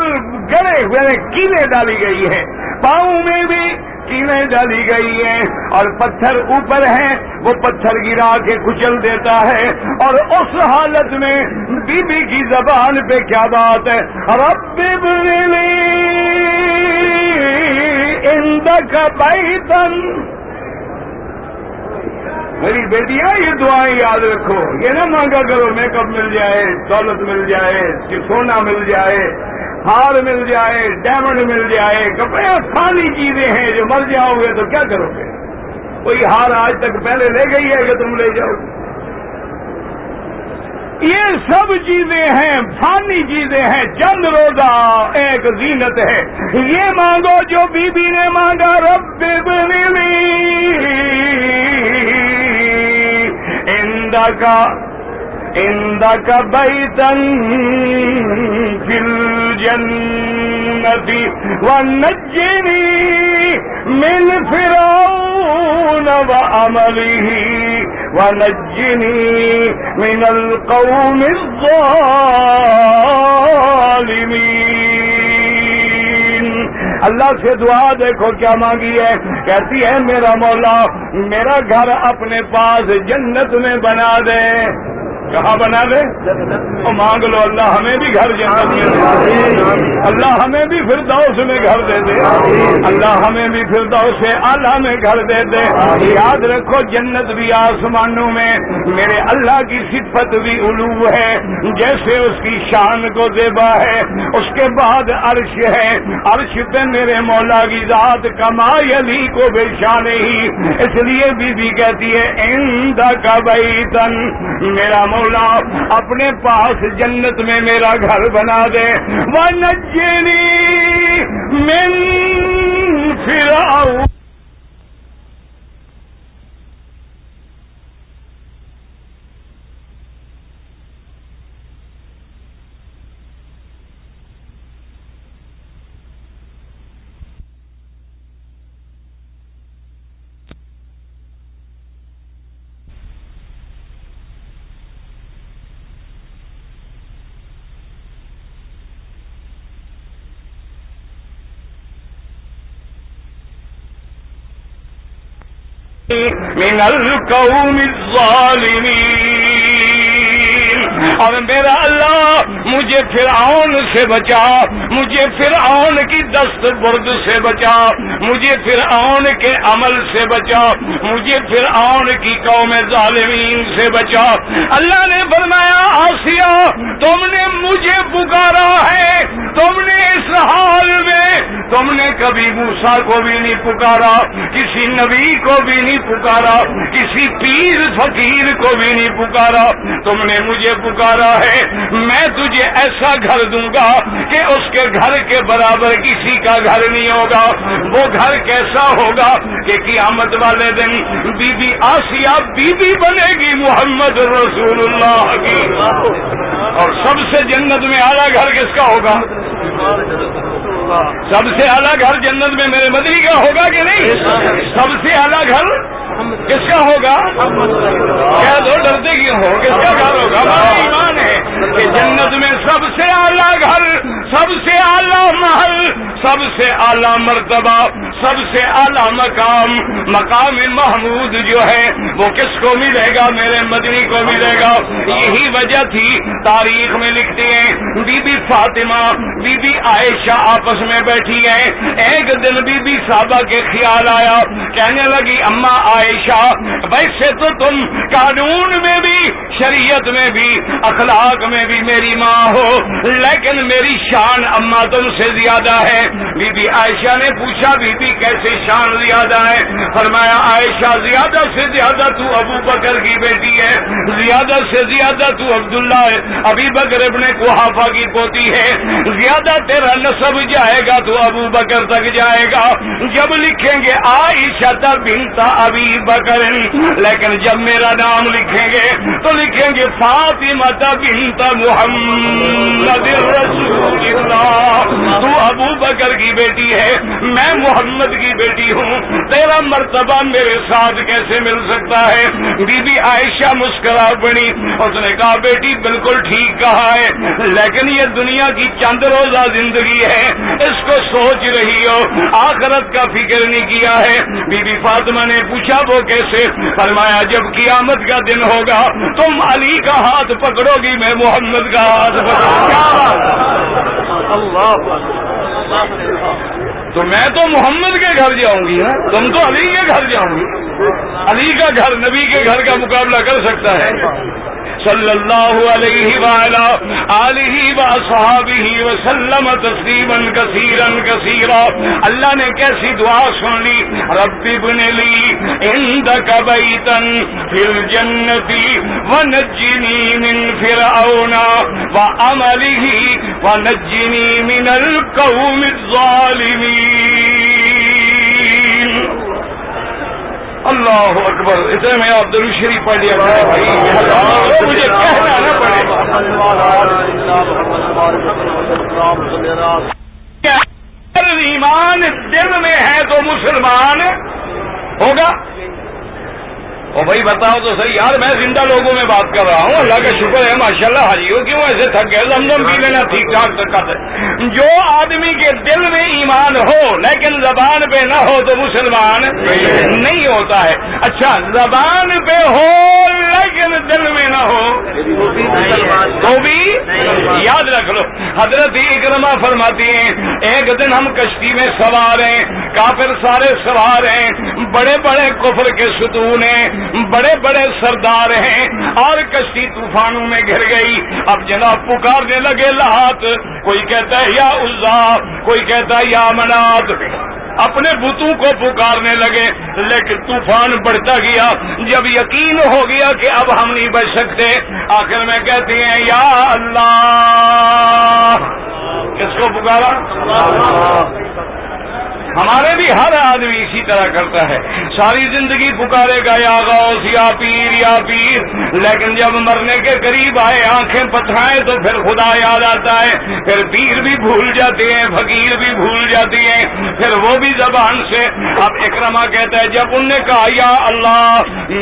گڑے ہوئے کیلیں ڈالی گئی ہیں, پاؤں میں بھی کیلیں ڈالی گئی ہیں, اور پتھر اوپر ہیں, وہ پتھر گرا کے کچل دیتا ہے. اور اس حالت میں بی بی کی زبان پہ کیا بات ہے؟ رب ابن لی عندک بیتا. میری بیٹیاں یہ دعائیں یاد رکھو, یہ نہ مانگا کرو میک اپ مل جائے, دولت مل جائے, کہ سونا مل جائے. ہار مل جائے، ڈائمنڈ مل جائے، کپڑے فانی چیزیں ہیں جو مر جاؤ گے تو کیا کرو گے؟ کوئی ہار آج تک پہلے لے گئی ہے کہ تم لے جاؤ گے؟ یہ سب چیزیں ہیں، فانی چیزیں ہیں، چند روزہ ایک زینت ہے۔ یہ مانگو جو بی بی نے مانگا، رب ابن لی عندک بیتا فی الجنت ونجنی من فرعون وعملہ ونجنی من القوم الظالمین۔ اللہ سے دعا دیکھو کیا مانگی ہے، کہتی ہے میرا مولا میرا گھر اپنے پاس جنت میں بنا دے۔ کہاں بنا دے؟ مانگ لو اللہ ہمیں بھی گھر جنت میں دے، اللہ ہمیں بھی فردوس میں گھر دے دے، اللہ ہمیں بھی فردوس اعلیٰ میں گھر دے دے۔ یاد رکھو جنت بھی آسمانوں میں، میرے اللہ کی صفت بھی علو ہے، جیسے اس کی شان کو زیبا ہے، اس کے بعد عرش ہے، عرش پہ میرے مولا کی ذات کما یلی کو بے شان ہی، اس لیے بی بی کہتی ہے عندک بیتن، میرا مولا اپنے پاس جنت میں میرا گھر بنا دے، وَنَجِّنِي مِن فِرْعَوْنَ۔ من القوم الظالمین، اور میرا اللہ مجھے فرعون سے بچا، مجھے فرعون کی دست برد سے بچا، مجھے فرعون کے عمل سے بچا، مجھے فرعون کی قوم ظالمین سے بچا۔ اللہ نے فرمایا آسیہ تم نے مجھے پکارا ہے، تم نے اس حال میں تم نے کبھی موسیٰ کو بھی نہیں پکارا، کسی نبی کو بھی نہیں پکارا، کسی پیر فقیر کو بھی نہیں پکارا، تم نے مجھے پکارا ہے۔ میں تجھے ایسا گھر دوں گا کہ اس کے گھر کے برابر کسی کا گھر نہیں ہوگا۔ وہ گھر کیسا ہوگا کہ قیامت والے دن بی بی آسیہ بی بی بنے گی محمد رسول اللہ کی۔ اور سب سے جنت میں اعلیٰ گھر کس کا ہوگا؟ سب سے اعلیٰ گھر جنت میں میرے مدنی کا ہوگا کہ نہیں؟ سب سے اعلیٰ گھر کس کا ہوگا؟ کیا دو ڈرتے کیوں ہو؟ کس کا گھر ہوگا؟ ہمارا ایمان ہے کہ جنت میں سب سے اعلیٰ گھر، سب سے اعلیٰ محل، سب سے اعلیٰ مرتبہ، سب سے اعلیٰ مقام، مقام محمود جو ہے وہ کس کو ملے گا؟ میرے مدنی کو ملے گا۔ یہی وجہ تھی تاریخ میں لکھتے ہیں بی بی فاطمہ بی بی عائشہ آپس میں بیٹھی ہیں، ایک دن بی بی صحابہ کے خیال آیا، کہنے لگی اماں عائشہ ویسے تو تم قانون میں بھی، شریعت میں بھی، اخلاق میں بھی میری ماں ہو، لیکن میری شان اماں تم سے زیادہ ہے۔ بی بی عائشہ نے پوچھا بی بی کیسے شان زیادہ ہے؟ فرمایا عائشہ زیادہ سے زیادہ تو ابو بکر کی بیٹی ہے، زیادہ سے زیادہ تو عبداللہ ابی بکر ابن قحافہ کی پوتی ہے، زیادہ تیرا نسب جائے گا تو ابو بکر تک جائے گا۔ جب لکھیں گے عائشہ بنت ابی بکر، لیکن جب میرا نام لکھیں گے تو لکھیں گے فاطمہ بنت محمد رسول اللہ۔ تو ابو بکر کی بیٹی ہے، میں محمد کی بیٹی ہوں، تیرا مرتبہ میرے ساتھ کیسے مل سکتا ہے؟ بی بی عائشہ مسکرا پڑی، اس نے کہا بیٹی بالکل ٹھیک کہا ہے، لیکن یہ دنیا کی چند روزہ زندگی ہے، اس کو سوچ رہی ہو، آخرت کا فکر نہیں کیا ہے۔ بی بی فاطمہ نے پوچھا وہ کیسے؟ فرمایا جب قیامت کا دن ہوگا تم علی کا ہاتھ پکڑو گی، میں محمد کا ہاتھ پکڑوں گی۔ تو میں تو محمد کے گھر جاؤں گی نا، تم تو علی کے گھر جاؤں گی۔ علی کا گھر نبی کے گھر کا مقابلہ کر سکتا ہے؟ صلی اللہ علیہ وعلا آلہ واصحابہ وسلم تسلیما کثیرا کثیرا. اللہ نے کیسی دعا سن لی. رب ابن لی عندک بیتا فی الجنت ونجنی من فرعون وعملہ ونجنی من القوم الظالمین. اللہ اکبر. اتنے میں آپ درود شریف پڑھ لیا کریں بھائی, مجھے کہنا نہ پڑے. اگر ایمان دل میں ہے تو مسلمان ہوگا. او بھائی بتاؤ تو صحیح یار, میں زندہ لوگوں میں بات کر رہا ہوں. اللہ کا شکر ہے ماشاءاللہ. حاجیوں کیوں ایسے تھک گئے؟ زمزم پی لینا ٹھیک ٹھاک طاقت ہے. جو آدمی کے دل میں ایمان ہو لیکن زبان پہ نہ ہو تو مسلمان نہیں ہوتا ہے. اچھا, زبان پہ ہو لیکن دل میں نہ ہو تو بھی یاد رکھ لو. حضرت اکرمہ فرماتی ہیں ایک دن ہم کشتی میں سوار ہیں, کافر سارے سوار ہیں, بڑے بڑے کفر کے ستون ہیں, بڑے بڑے سردار ہیں, اور کشتی طوفانوں میں گر گئی. اب جناب پکارنے لگے لات, کوئی کہتا ہے یا عزا, کوئی کہتا ہے یا منات, اپنے بتوں کو پکارنے لگے. لیکن طوفان بڑھتا گیا. جب یقین ہو گیا کہ اب ہم نہیں بچ سکتے, آخر میں کہتے ہیں یا اللہ. کس کو پکارا؟ ہمارے بھی ہر آدمی اسی طرح کرتا ہے, ساری زندگی پکارے گا یا غوث یا پیر یا پیر, لیکن جب مرنے کے قریب آئے آنکھیں پتھرائیں تو پھر خدا یاد آتا ہے, پھر پیر بھی بھول جاتے ہیں, فقیر بھی بھول جاتی ہیں, پھر وہ بھی زبان سے. اب اکرمہ کہتا ہے جب انہوں نے کہا یا اللہ,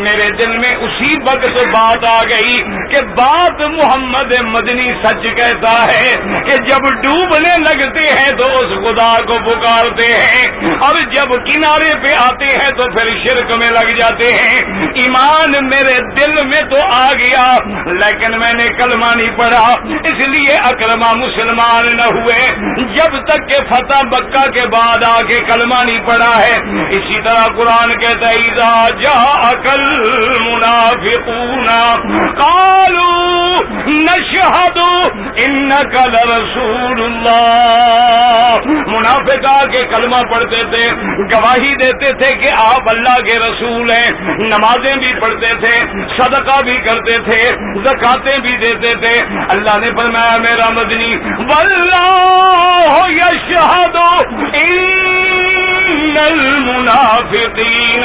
میرے دل میں اسی وقت بات آ گئی کہ بات محمد مدنی سچ کہتا ہے کہ جب ڈوبنے لگتے ہیں تو اس خدا کو پکارتے ہیں, اور جب کنارے پہ آتے ہیں تو پھر شرک میں لگ جاتے ہیں. ایمان میرے دل میں تو آ گیا لیکن میں نے کلمہ نہیں پڑھا, اس لیے اکرمہ مسلمان نہ ہوئے جب تک کہ فتح مکہ کے بعد آ کے کلمہ نہیں پڑھا ہے. اسی طرح قرآن کہتا ہے اذا جاءک المنافقون قالوا نشہد انک لرسول اللہ. منافق آ کے کلمہ پڑھتے تھے, گواہی دیتے تھے کہ آپ اللہ کے رسول ہیں, نمازیں بھی پڑھتے تھے, صدقہ بھی کرتے تھے, زکاتیں بھی دیتے تھے. اللہ نے فرمایا میرا مدنی واللہ یشہد ان المنافقین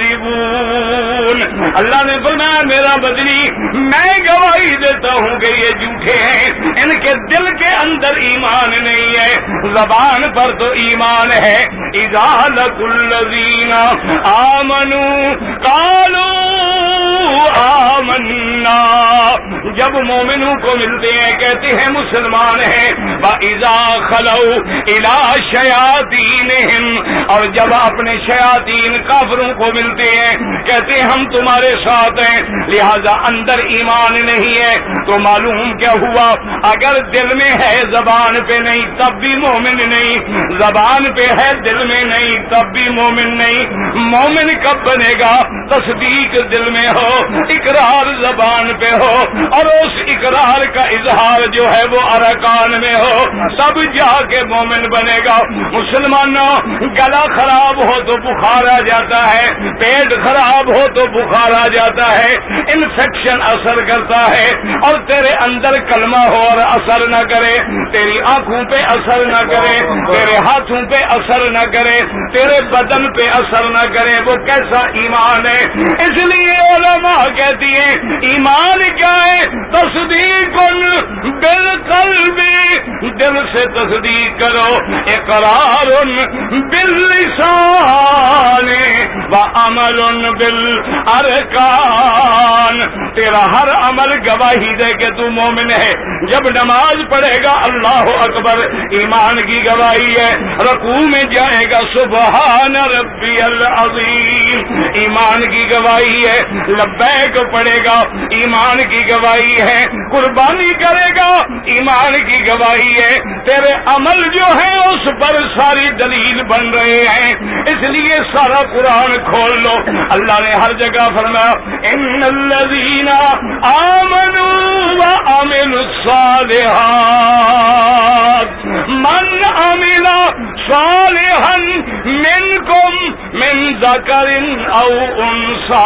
لکاذبون. اللہ نے فرمایا میرا مدنی میں گواہی دیتا ہوں کہ یہ جھوٹے ہیں, ان کے دل کے اندر ایمان نہیں ہے, زبان پر تو ایمان ہے. اذا لقوا الذین آمنوا قالوا آمنا, جب مومنوں کو ملتے ہیں کہتے ہیں مسلمان ہیں. وَإِذَا خَلَوْا إِلَىٰ شَيَاطِينِهِمْ, اور جب اپنے شیاطین کافروں کو ملتے ہیں کہتے ہیں ہم تمہارے ساتھ ہیں. لہذا اندر ایمان نہیں ہے تو معلوم کیا ہوا, اگر دل میں ہے زبان پہ نہیں تب بھی مومن نہیں, زبان پہ ہے دل میں نہیں تب بھی مومن نہیں. مومن کب بنے گا؟ تصدیق دل میں ہو, اقرار زبان پہ ہو, اور اس اقرار کا اظہار جو ہے وہ ارکان میں ہو, تب جا کے مومن بنے گا. مسلمانوں, گلا خراب ہو تو بخار آ جاتا ہے, پیٹ خراب ہو تو بخار آ جاتا ہے, انفیکشن اثر کرتا ہے, اور تیرے اندر کلمہ ہو اور اثر نہ کرے, تیری آنکھوں پہ اثر نہ کرے, تیرے ہاتھوں پہ اثر نہ کرے, تیرے بدن پہ اثر نہ کرے, وہ کیسا ایمان ہے؟ اس لیے علماء کہتی ہیں ایمان کیا ہے؟ تصدیق بالقلب, دل سے تصدیق کرو, اقرار باللسان وعمل بالارکان. تیرا ہر عمل گواہی دے کہ تو مومن ہے. جب نماز پڑھے گا اللہ اکبر, ایمان کی گواہی ہے. رکوع میں جائے گا سبحان ربی العظیم, ایمان کی گواہی ہے. لبیک پڑھے گا ایمان کی گواہی ہے، قربانی کرے گا ایمان کی گواہی ہے، تیرے عمل جو ہیں اس پر ساری دلیل بن رہے ہیں۔ اس لیے سارا قرآن کھول لو، اللہ نے ہر جگہ فرمایا ان الذین آمنوا وعملوا الصالحات من عمل صالحا منکم من ذکر او انثی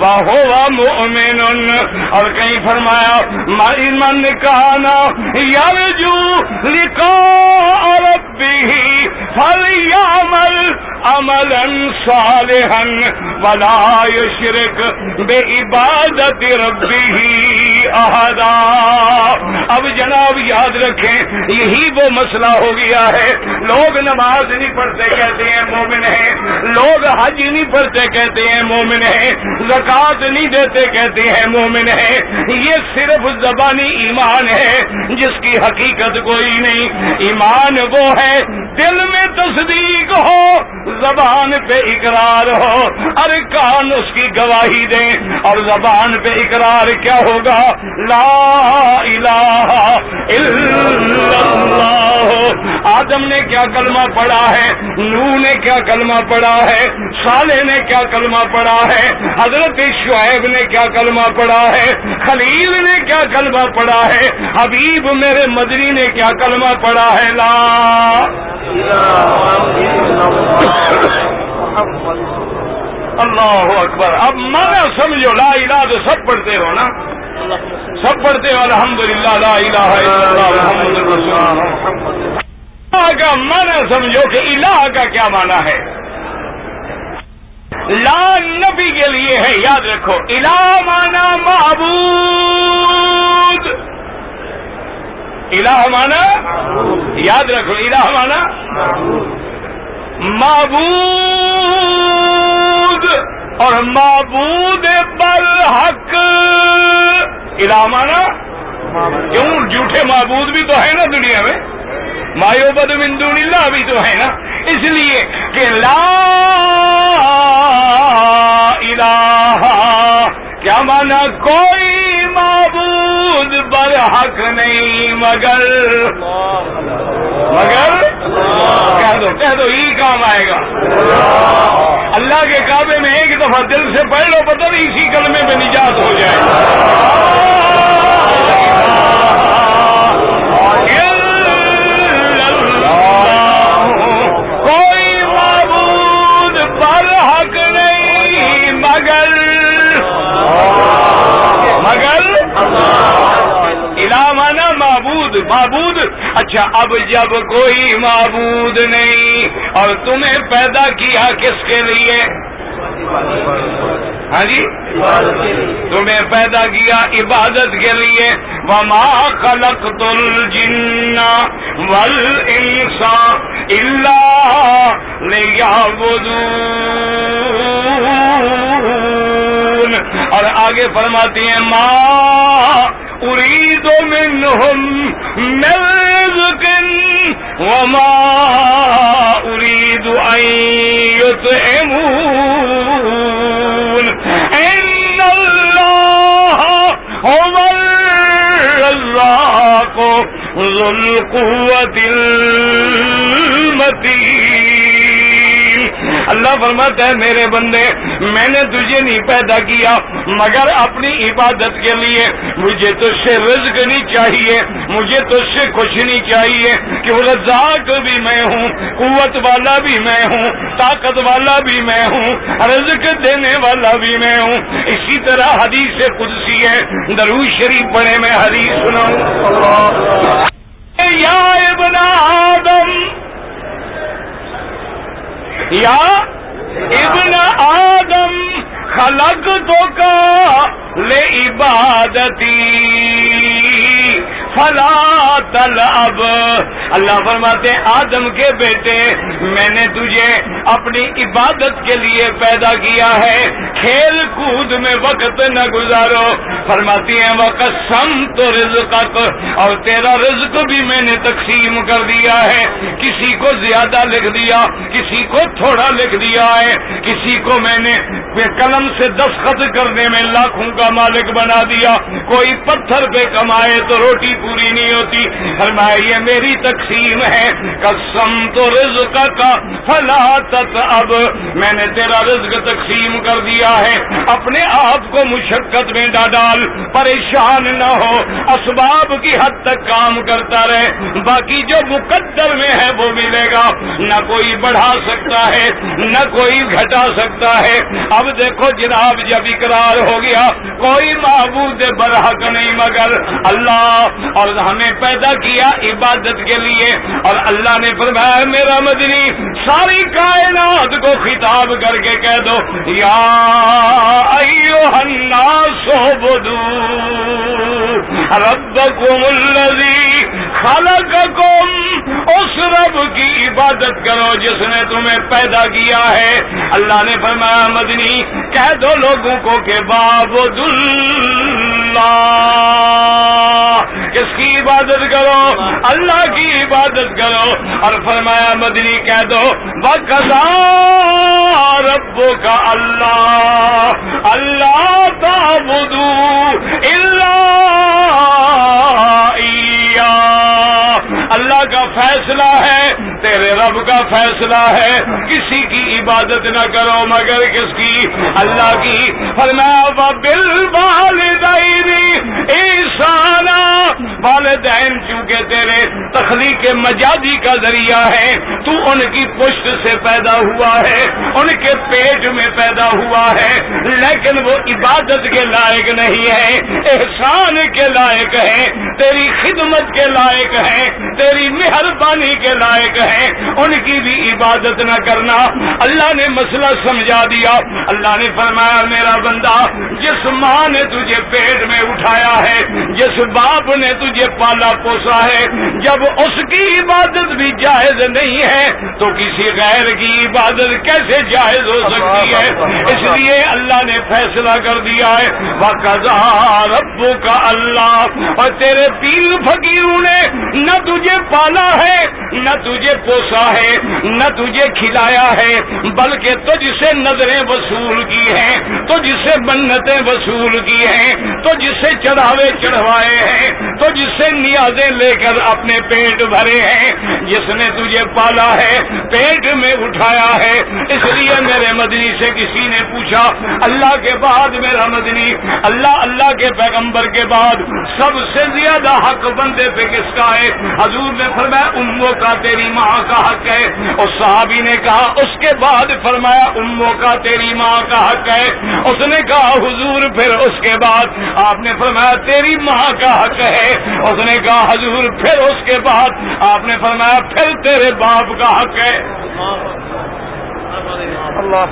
وهو مؤمن، اور کہیں فرمایا من کان یرجو لقاء ربہ فلیعمل عملا صالحا ولا یشرک بعبادت ربہ احدا۔ اب جناب یاد رکھیں، یہی وہ مسئلہ ہو گیا ہے، لوگ نماز نہیں پڑھتے کہتے ہیں مومن ہیں، لوگ حج نہیں پڑھتے کہتے ہیں مومن ہیں، زکوٰۃ نہیں دیتے کہتے ہیں مومن ہیں۔ یہ صرف زبانی ایمان ہے جس کی حقیقت کوئی نہیں۔ ایمان وہ ہے دل میں تصدیق ہو، زبان پہ اقرار ہو، ارکان اس کی گواہی دیں، اور زبان پہ اقرار کیا ہوگا؟ لا الہ الا اللہ۔ آدم نے کیا کلمہ پڑھا ہے، نوح نے کیا کلمہ پڑھا ہے، صالح نے کیا کلمہ پڑھا ہے، حضرت شعیب نے کیا کلمہ پڑھا ہے، خلیل نے کیا کلمہ پڑھا ہے، حبیب میرے مدنی نے کیا کلمہ پڑھا ہے؟ لا اللہ اکبر۔ اب مانا سمجھو، لا الہ تو سب پڑھتے ہو نا، سب پڑھتے ہو الحمدللہ لا الہ الا اللہ محمد رسول اللہ۔ الہ کا مانا سمجھو کہ الہ کا کیا مانا ہے؟ لا نبی کے لیے ہے، یاد رکھو، الہ مانا معبود، الہ مانا یاد رکھو، الہ مانا معبود، اور معبود برحق۔ الہ مانا کیوں؟ جھوٹے معبود بھی تو ہے نا دنیا میں، ما یعبد من دون اللہ بھی تو ہے نا، اس لیے کہ لا الہ کیا مانا؟ کوئی معبود برحق نہیں مگر کہہ دو ہی کام آئے گا۔ اللہ کے کعبے میں ایک دفعہ دل سے پڑھ لو، پتہ نہیں اسی کلمے میں نجات ہو جائے۔ کوئی معبود برحق نہیں مگر الہ مانا معبود، معبود۔ اچھا، اب جب کوئی معبود نہیں اور تمہیں پیدا کیا کس کے لیے؟ ہاں جی، تمہیں پیدا کیا عبادت کے لیے۔ وَمَا خَلَقْتُ الْجِنَّ وَالْإِنسَ إِلَّا لِيَعْبُدُونَ، اور آگے فرماتی ہیں ما اريد منهم من رزق وما اريد ان يطعمون ان الله هو الرزاق ذو القوة المتين۔ اللہ فرماتا ہے میرے بندے، میں نے تجھے نہیں پیدا کیا مگر اپنی عبادت کے لیے۔ مجھے تجھ سے رزق نہیں چاہیے، مجھے تجھ سے کچھ نہیں چاہیے، کہ رزاق بھی میں ہوں، قوت والا بھی میں ہوں، طاقت والا بھی میں ہوں، رزق دینے والا بھی میں ہوں۔ اسی طرح حدیث قدسی ہے، درود شریف پڑھے میں حدیث سناؤں۔ یا ابن آدم، یا ابن آدم خلقتک لعبادتی فلا تلعب۔ اللہ فرماتے ہیں آدم کے بیٹے، میں نے تجھے اپنی عبادت کے لیے پیدا کیا ہے، کھیل کود میں وقت نہ گزارو۔ فرماتی ہیں وَقَسَّمْتُ رِزْقَكَ، اور تیرا رزق بھی میں نے تقسیم کر دیا ہے، کسی کو زیادہ لکھ دیا، کسی کو تھوڑا لکھ دیا ہے، کسی کو میں نے قلم سے دستخط کرنے میں لاکھوں کا مالک بنا دیا، کوئی پتھر پہ کمائے تو روٹی پوری نہیں ہوتی۔ فرمایا یہ میری تقسیم ہے، قسمت رزقک فلا تتعب، میں نے تیرا رزق تقسیم کر دیا ہے، اپنے آپ کو مشقت میں نہ ڈال، پریشان نہ ہو، اسباب کی حد تک کام کرتا رہے، باقی جو مقدر میں ہے وہ ملے گا، نہ کوئی بڑھا سکتا ہے نہ کوئی گھٹا سکتا ہے۔ اب دیکھو جناب، جب اقرار ہو گیا کوئی معبود برحق نہیں مگر اللہ، اور ہمیں پیدا کیا عبادت کے لیے، اور اللہ نے فرمایا میرا مدنی ساری کائنات کو خطاب کر کے کہہ دو یا ایھا الناس اعبدوا ربکم الذی خلقکم، اس رب کی عبادت کرو جس نے تمہیں پیدا کیا ہے۔ اللہ نے فرمایا مدنی کہہ دو لوگوں کو کہ وَاعْبُدُوا اللہ، کس کی عبادت کرو؟ اللہ کی عبادت کرو، اور فرمایا مدنی کہہ دو وَقَضَىٰ رَبُّكَ اللہ اللہ تَعْبُدُوا إِلَّا إِيَّاهُ، اللہ کا فیصلہ ہے، تیرے رب کا فیصلہ ہے، کسی کی عبادت نہ کرو مگر کس کی؟ اللہ کی۔ فرمایا وَبِالْوَالِدَيْنِ إِحْسَانًا، والدین چونکہ تیرے تخلیق مجازی کا ذریعہ ہے، تو ان کی پشت سے پیدا ہوا ہے، ان کے پیٹ میں پیدا ہوا ہے، لیکن وہ عبادت کے لائق نہیں ہے، احسان کے لائق ہے، تیری خدمت کے لائق ہے، تیری مہربانی کے لائق ہے، ان کی بھی عبادت نہ کرنا۔ اللہ نے مسئلہ سمجھا دیا۔ اللہ نے فرمایا میرا بندہ، جس ماں نے تجھے پیٹ میں اٹھایا ہے، جس باپ نے تجھے پالا پوسا ہے، جب اس کی عبادت بھی جائز نہیں ہے تو کسی غیر کی عبادت کیسے جائز ہو سکتی ہے؟ اس لیے اللہ نے فیصلہ کر دیا ہے وَقَضَىٰ رَبُّكَ اللہ، اور تیرے پیر فقیروں نے نہ تجھے پالا ہے، نہ تجھے پوسا ہے، نہ تجھے کھلایا ہے، بلکہ تجھ سے نظریں وصول کی ہیں، تجھ سے منتیں وصول کی ہیں، تجھ سے چڑھاوے چڑھوائے ہیں، تجھ سے نیازیں لے کر اپنے پیٹ بھرے ہیں۔ جس نے تجھے پالا ہے، پیٹ میں اٹھایا ہے، اس لیے میرے مدنی سے کسی نے پوچھا اللہ کے بعد میرا مدنی، اللہ کے پیغمبر کے بعد سب سے زیادہ حق بندے پہ کس کا ہے؟ حضور نے فرمایا اموں کا، تیری ماں کا حق ہے۔ اور صحابی نے کہا اس کے بعد؟ فرمایا اموں کا، تیری ماں کا حق ہے۔ اس نے کہا حضور پھر اس کے بعد؟ آپ نے فرمایا تیری ماں کا حق ہے۔ اس نے کہا حضور پھر اس کے بعد؟ آپ نے فرمایا پھر تیرے باپ کا حق ہے۔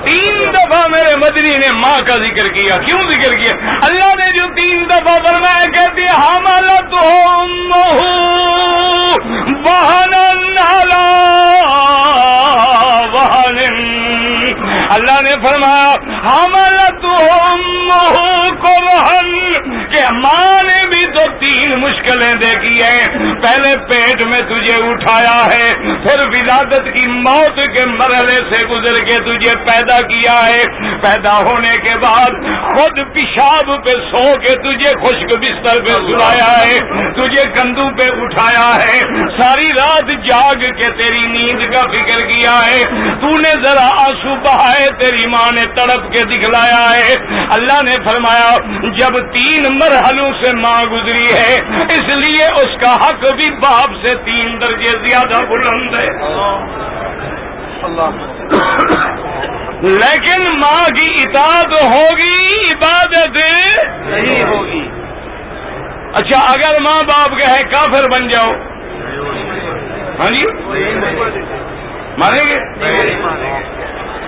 تین دفعہ میرے مدنی نے ماں کا ذکر کیا۔ کیوں ذکر کیا؟ اللہ نے جو تین دفعہ فرمایا، کہتے حملتہ امہ وہنا علی وہن، اللہ نے فرمایا حملتہ امہ کرہن، کہ ماں نے بھی تو تین مشکلیں دیکھی ہیں، پہلے پیٹ میں تجھے اٹھایا ہے، پھر ولادت کی موت کے مرحلے سے گزر کے تجھے پیدا کیا ہے، پیدا ہونے کے بعد خود پیشاب پہ سو کے تجھے خشک بستر پہ سلایا ہے، تجھے کندھوں پہ اٹھایا ہے، ساری رات جاگ کے تیری نیند کا فکر کیا ہے، تو نے ذرا آنسو بہائے، تیری ماں نے تڑپ کے دکھلایا ہے۔ اللہ نے فرمایا جب تین مرحلوں سے ماں گزری ہے، اس لیے اس کا حق بھی باپ سے 3 درجے زیادہ بلند ہے۔ لیکن ماں کی اطاعت ہوگی، عبادت نہیں ہوگی۔ اچھا اگر ماں باپ کہے کافر بن جاؤ، ہاں جی مانیں گے؟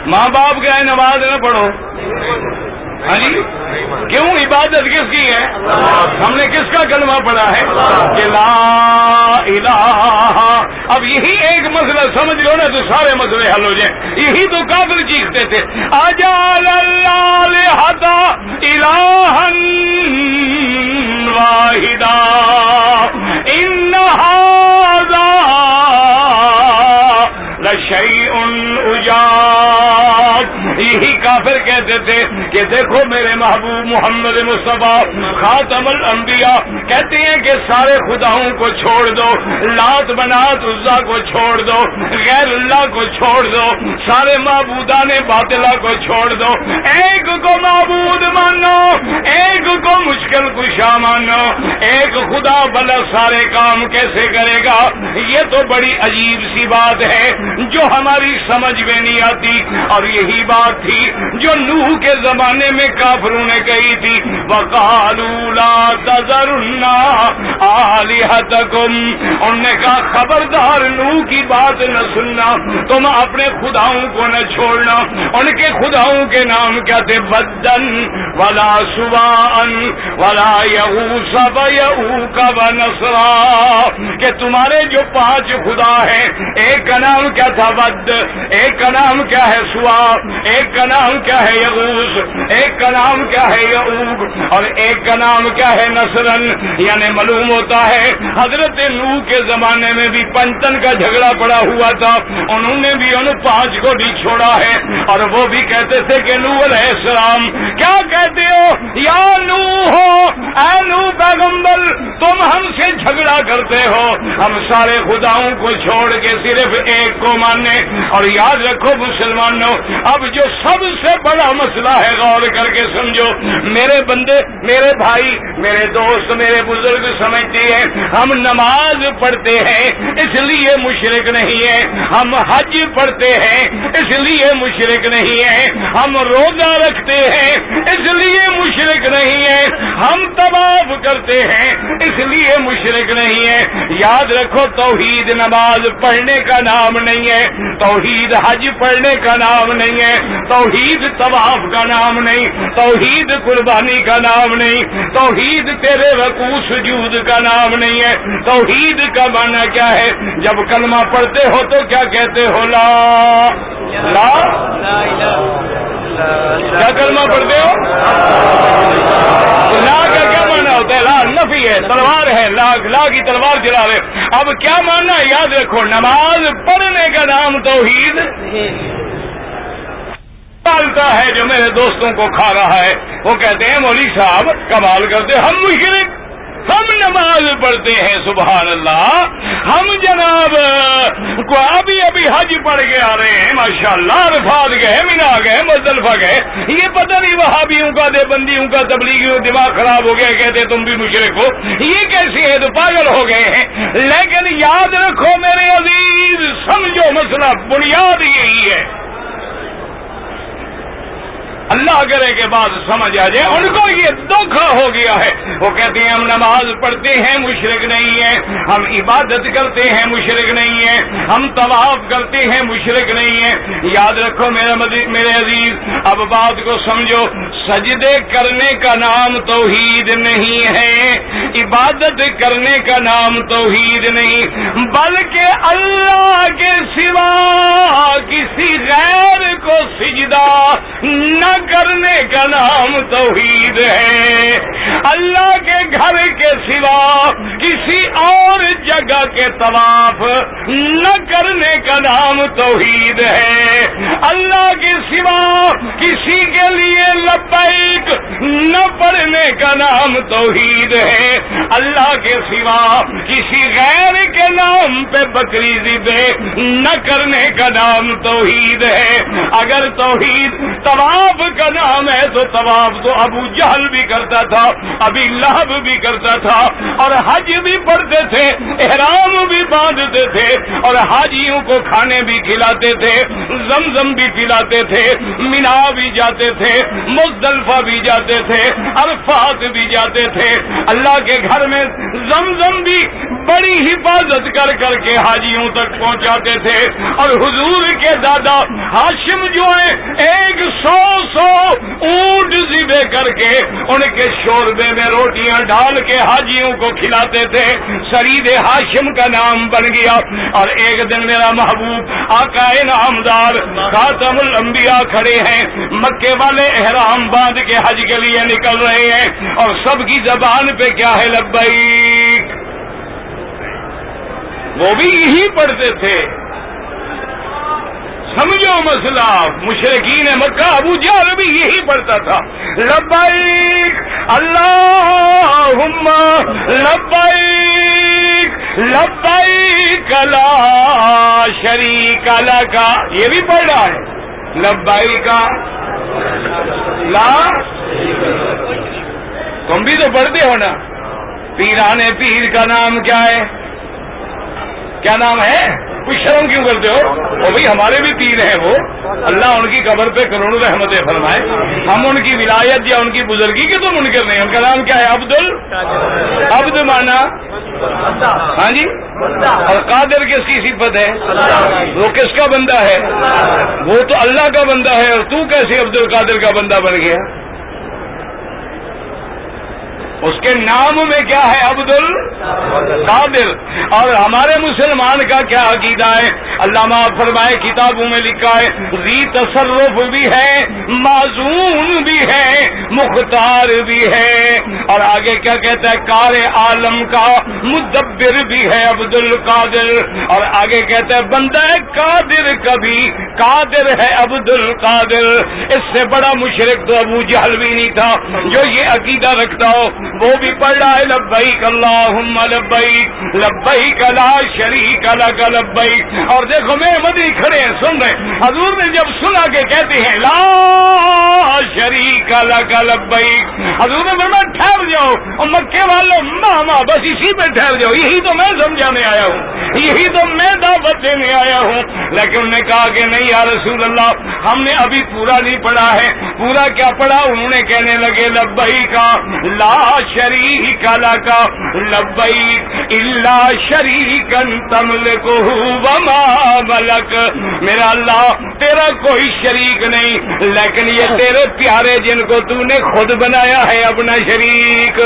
ماں باپ کہے نماز نہ پڑھو، ہاں جی کیوں؟ عبادت کس کی ہے؟ ہم نے کس کا کلمہ پڑھا ہے؟ کہ لا الہ۔ اب یہی ایک مسئلہ سمجھ لو نا تو سارے مسئلے حل ہو جائیں۔ یہی تو کافر چیختے تھے اجعل اللہ الہۃ الہا شاہدا ان ھذا لشیء عجاب. یہی کافر کہتے تھے کہ دیکھو میرے محبوب محمد مصطفیٰ خاتم الانبیاء کہتے ہیں کہ سارے خداؤں کو چھوڑ دو، لات منات عزا کو چھوڑ دو، غیر اللہ کو چھوڑ دو، سارے معبودان باطلہ کو چھوڑ دو، ایک کو معبود مانو، ایک کو مشکل کشا مانو، ایک خدا بھلا سارے کام کیسے کرے گا؟ یہ تو بڑی عجیب سی بات ہے جو ہماری سمجھ میں نہیں آتی. اور یہی بات تھی جو نوح کے زمانے میں کافروں نے کہی تھی وَقَالُوا لَا تَذَرُنَّ آلِهَتَكُمْ. انہوں نے کہا خبردار نوح کی بات نہ سننا، تم اپنے خداؤں کو نہ چھوڑنا. ان کے خداؤں کے نام کیا تھے؟ بدن ولا سواء ولا یغوث ویعوق ونسرا. کہ تمہارے جو 5 خدا ہیں، ایک کا نام کیا تھا؟ ود، ایک کا نام کیا ہے؟ سوا، ایک کا نام کیا ہے؟ یغوث، ایک کا نام کیا ہے؟ یعوق، اور ایک کا نام کیا ہے؟ نصرن. یعنی معلوم ہوتا ہے حضرت نوح کے زمانے میں بھی پنچتن کا جھگڑا پڑا ہوا تھا، انہوں نے بھی ان 5 کو نہیں چھوڑا ہے. اور وہ بھی کہتے تھے کہ نوح علیہ السلام کیا کہتے ہو یا نوح، اے نوح پیغمبر تم ہم سے جھگڑا کرتے ہو، ہم سارے خداؤں کو چھوڑ کے صرف ایک کو ماننے. اور یاد رکھو مسلمانوں، اب جو سب سے بڑا مسئلہ ہے غور کر کے سمجھو، میرے بندے، میرے بھائی، میرے دوست، میرے بزرگ سمجھتے ہیں ہم نماز پڑھتے ہیں اس لیے مشرک نہیں ہے، ہم حج پڑھتے ہیں اس لیے مشرک نہیں ہے، ہم روزہ رکھتے ہیں اس لیے مشرک نہیں ہے، ہم طواف کرتے ہیں اس لیے مشرک نہیں ہے. یاد رکھو توحید نماز پڑھنے کا نام نہیں ہے، توحید حج پڑھنے کا نام نہیں ہے، توحید طواف کا نام نہیں، توحید قربانی کا نام نہیں، توحید تیرے رکوع سجود کا نام نہیں ہے. توحید کا معنی کیا ہے؟ جب کلمہ پڑھتے ہو تو کیا کہتے ہو؟ لا کیا کلمہ پڑھتے ہو؟ لا کا کیا معنی ہوتا ہے؟ لا نفی ہے، تلوار ہے، لا کی تلوار چلا رہے. اب کیا معنی ہے؟ یاد رکھو نماز پڑھنے کا نام توحید پالتا ہے. جو میرے دوستوں کو کھا رہا ہے وہ کہتے ہیں مولوی صاحب کمال کرتے ہم مشرک، ہم نماز پڑھتے ہیں سبحان اللہ، ہم جناب کو ابھی حج پڑھ کے آ رہے ہیں ماشاءاللہ، عرفات گئے، مینا گئے، مزدلفہ گئے. یہ پتہ نہیں وہابیوں کا، دیوبندیوں کا، تبلیغیوں دماغ خراب ہو گیا، کہتے تم بھی مشرک ہو. یہ کیسے ہے؟ تو پاگل ہو گئے ہیں. لیکن یاد رکھو میرے عزیز، سمجھو مسئلہ بنیاد یہی ہے، اللہ کرے کے بعد سمجھ آ جائے. ان کو یہ دھوکہ ہو گیا ہے، وہ کہتے ہیں ہم نماز پڑھتے ہیں مشرک نہیں ہے، ہم عبادت کرتے ہیں مشرک نہیں ہے، ہم طواف کرتے ہیں مشرک نہیں ہے. یاد رکھو میرے عزیز، اب بات کو سمجھو، سجدے کرنے کا نام توحید نہیں ہے، عبادت کرنے کا نام توحید نہیں، بلکہ اللہ کے سوا کسی غیر کو سجدہ نہ کرنے کا نام توحید ہے. اللہ کے گھر کے سوا کسی اور جگہ کے طواف نہ کرنے کا نام توحید ہے. اللہ کے سوا کسی کے لیے لبیک نہ پڑھنے کا نام توحید ہے. اللہ کے سوا کسی غیر کے نام پہ بکری ذبح نہ کرنے کا نام توحید ہے. اگر توحید طواف کا نام ہے تو طواف تو ابو جہل بھی کرتا تھا، ابھی لہب بھی کرتا تھا، اور حج بھی پڑھتے تھے، احرام بھی باندھتے تھے، اور حاجیوں کو کھانے بھی کھلاتے تھے، زمزم بھی پلاتے تھے، مینا بھی جاتے تھے، مزدلفہ بھی جاتے تھے، عرفات بھی جاتے تھے. اللہ کے گھر میں زمزم بھی بڑی حفاظت کر کے حاجیوں تک پہنچاتے تھے. اور حضور کے دادا ہاشم جو ہیں 100 اونٹ ذبح کر کے ان کے شوربے میں روٹیاں ڈال کے حاجیوں کو کھلاتے تھے. سرید ہاشم کا نام بن گیا. اور ایک دن میرا محبوب آقا نامدار خاتم الانبیاء کھڑے ہیں مکے والے احرام باندھ کے حج کے لیے نکل رہے ہیں اور سب کی زبان پہ کیا ہے؟ لبیک. وہ بھی یہی پڑھتے تھے. سمجھو مسئلہ. مشرکین مکہ ابو جہل بھی یہی پڑھتا تھا. لبیک اللہم لبیک لبیک لا شریک لک. یہ بھی پڑھ رہا ہے لبیک لا. تم بھی تو پڑھتے ہو نا. پیران پیر کا نام کیا ہے؟ کیا نام ہے؟ کچھ شرم کیوں کرتے ہو؟ وہ بھائی ہمارے بھی پیر ہیں. وہ اللہ ان کی قبر پہ کروڑوں رحمتیں فرمائے. ہم ان کی ولایت یا ان کی بزرگی کے تو منکر نہیں. ان کا نام کیا ہے؟ عبد مانا ہاں جی. اور قادر کس کی صفت ہے؟ وہ کس کا بندہ ہے؟ وہ تو اللہ کا بندہ ہے. اور تو کیسے عبد القادر کا بندہ بن گیا؟ اس کے نام میں کیا ہے؟ عبد القادر. اور ہمارے مسلمان کا کیا عقیدہ ہے؟ علامہ فرمائے کتابوں میں لکھا ہے ذی تصرف بھی ہے، معزون بھی ہے، مختار بھی ہے. اور آگے کیا کہتا ہے؟ کار عالم کا مدبر بھی ہے عبد القادر. اور آگے کہتا ہے بندہ قادر کبھی قادر ہے عبد القادر. اس سے بڑا مشرک تو ابو جہل بھی نہیں تھا جو یہ عقیدہ رکھتا ہو. وہ بھی پڑھ رہا ہے لبیک اللہم لبیک لبیک لا شریک لک لبیک. اور دیکھو میرے مدنی کھڑے ہیں سن رہے. حضور نے جب سنا کے کہتے ہیں لا شریک لک لبیک، حضور نے فرمایا ٹھہر جاؤ. اور مکے والوں ماما بس اسی پہ ٹھہر جاؤ. یہی تو میں سمجھانے آیا ہوں، یہی تو میں دعوت دینے آیا ہوں. لیکن انہوں نے کہا کہ نہیں یا رسول اللہ ہم نے ابھی پورا نہیں پڑھا ہے. پورا کیا پڑھا؟ انہوں نے کہنے لگے لبیک لا شریک لک لبیک الا شریکا تملکہ وما ملک. میرا اللہ تیرا کوئی شریک نہیں لیکن یہ تیرے پیارے جن کو تو نے خود بنایا ہے اپنا شریک.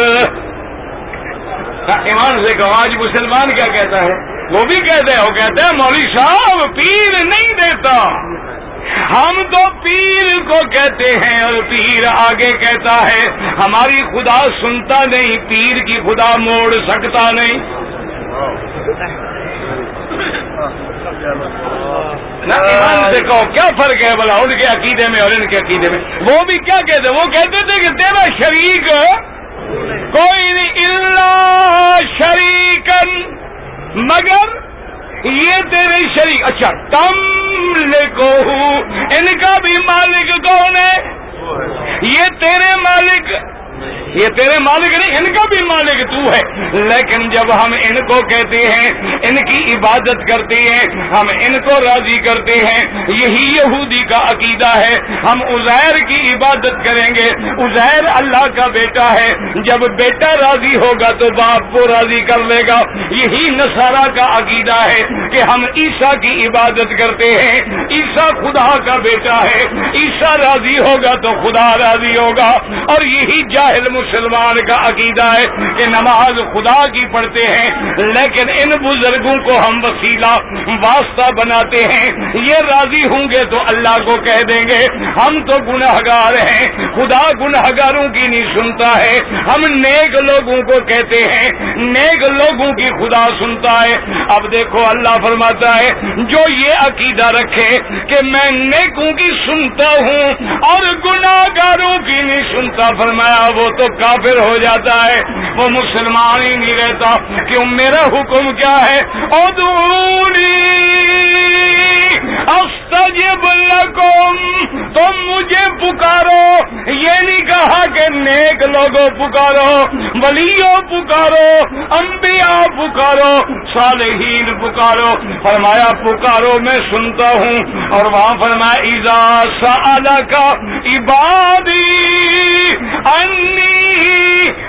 ایمان سے کہو آج مسلمان کیا کہتا ہے؟ وہ بھی کہتے ہیں، وہ کہتے ہیں مولوی صاحب پیر نہیں دیتا. ہم تو پیر کو کہتے ہیں اور پیر آگے کہتا ہے ہماری خدا سنتا نہیں، پیر کی خدا موڑ سکتا نہیں. ایمان سے کہو کیا فرق ہے بھلا ان کے عقیدے میں اور ان کے عقیدے میں؟ وہ بھی کیا کہتے ہیں؟ وہ کہتے تھے کہ تیرا شریک کوئی نہیں الا شریکن، مگر یہ تیرے شریک. اچھا تملکہ، ان کا بھی مالک کون ہے؟ یہ تیرے مالک، یہ تیرے مالک نہیں، ان کا بھی مالک تو ہے. لیکن جب ہم ان کو کہتے ہیں، ان کی عبادت کرتے ہیں، ہم ان کو راضی کرتے ہیں. یہی یہودی کا عقیدہ ہے. ہم عزیر کی عبادت کریں گے. عزیر اللہ کا بیٹا ہے. جب بیٹا راضی ہوگا تو باپ کو راضی کر لے گا. یہی نصارہ کا عقیدہ ہے کہ ہم عیسیٰ کی عبادت کرتے ہیں. عیسیٰ خدا کا بیٹا ہے. عیسیٰ راضی ہوگا تو خدا راضی ہوگا. اور یہی جاہل مسلمان کا عقیدہ ہے کہ نماز خدا کی پڑھتے ہیں لیکن ان بزرگوں کو ہم وسیلہ واسطہ بناتے ہیں. یہ راضی ہوں گے تو اللہ کو کہہ دیں گے ہم تو گنہگار ہیں، خدا گنہگاروں کی نہیں سنتا ہے. ہم نیک لوگوں کو کہتے ہیں، نیک لوگوں کی خدا سنتا ہے. اب دیکھو اللہ فرماتا ہے جو یہ عقیدہ رکھے کہ میں نیکوں کی سنتا ہوں اور گنہگاروں کی نہیں سنتا، فرمایا وہ تو کافر ہو جاتا ہے، وہ مسلمان ہی نہیں رہتا. کیوں؟ میرا حکم کیا ہے؟ ادعونی استجب لکم، تم مجھے پکارو. یہ نہیں کہا کہ نیک لوگوں پکارو، ولیوں پکارو، انبیاء پکارو، صالحین پکارو. فرمایا پکارو میں سنتا ہوں. اور وہاں فرمایا اذا سألک عبادی انی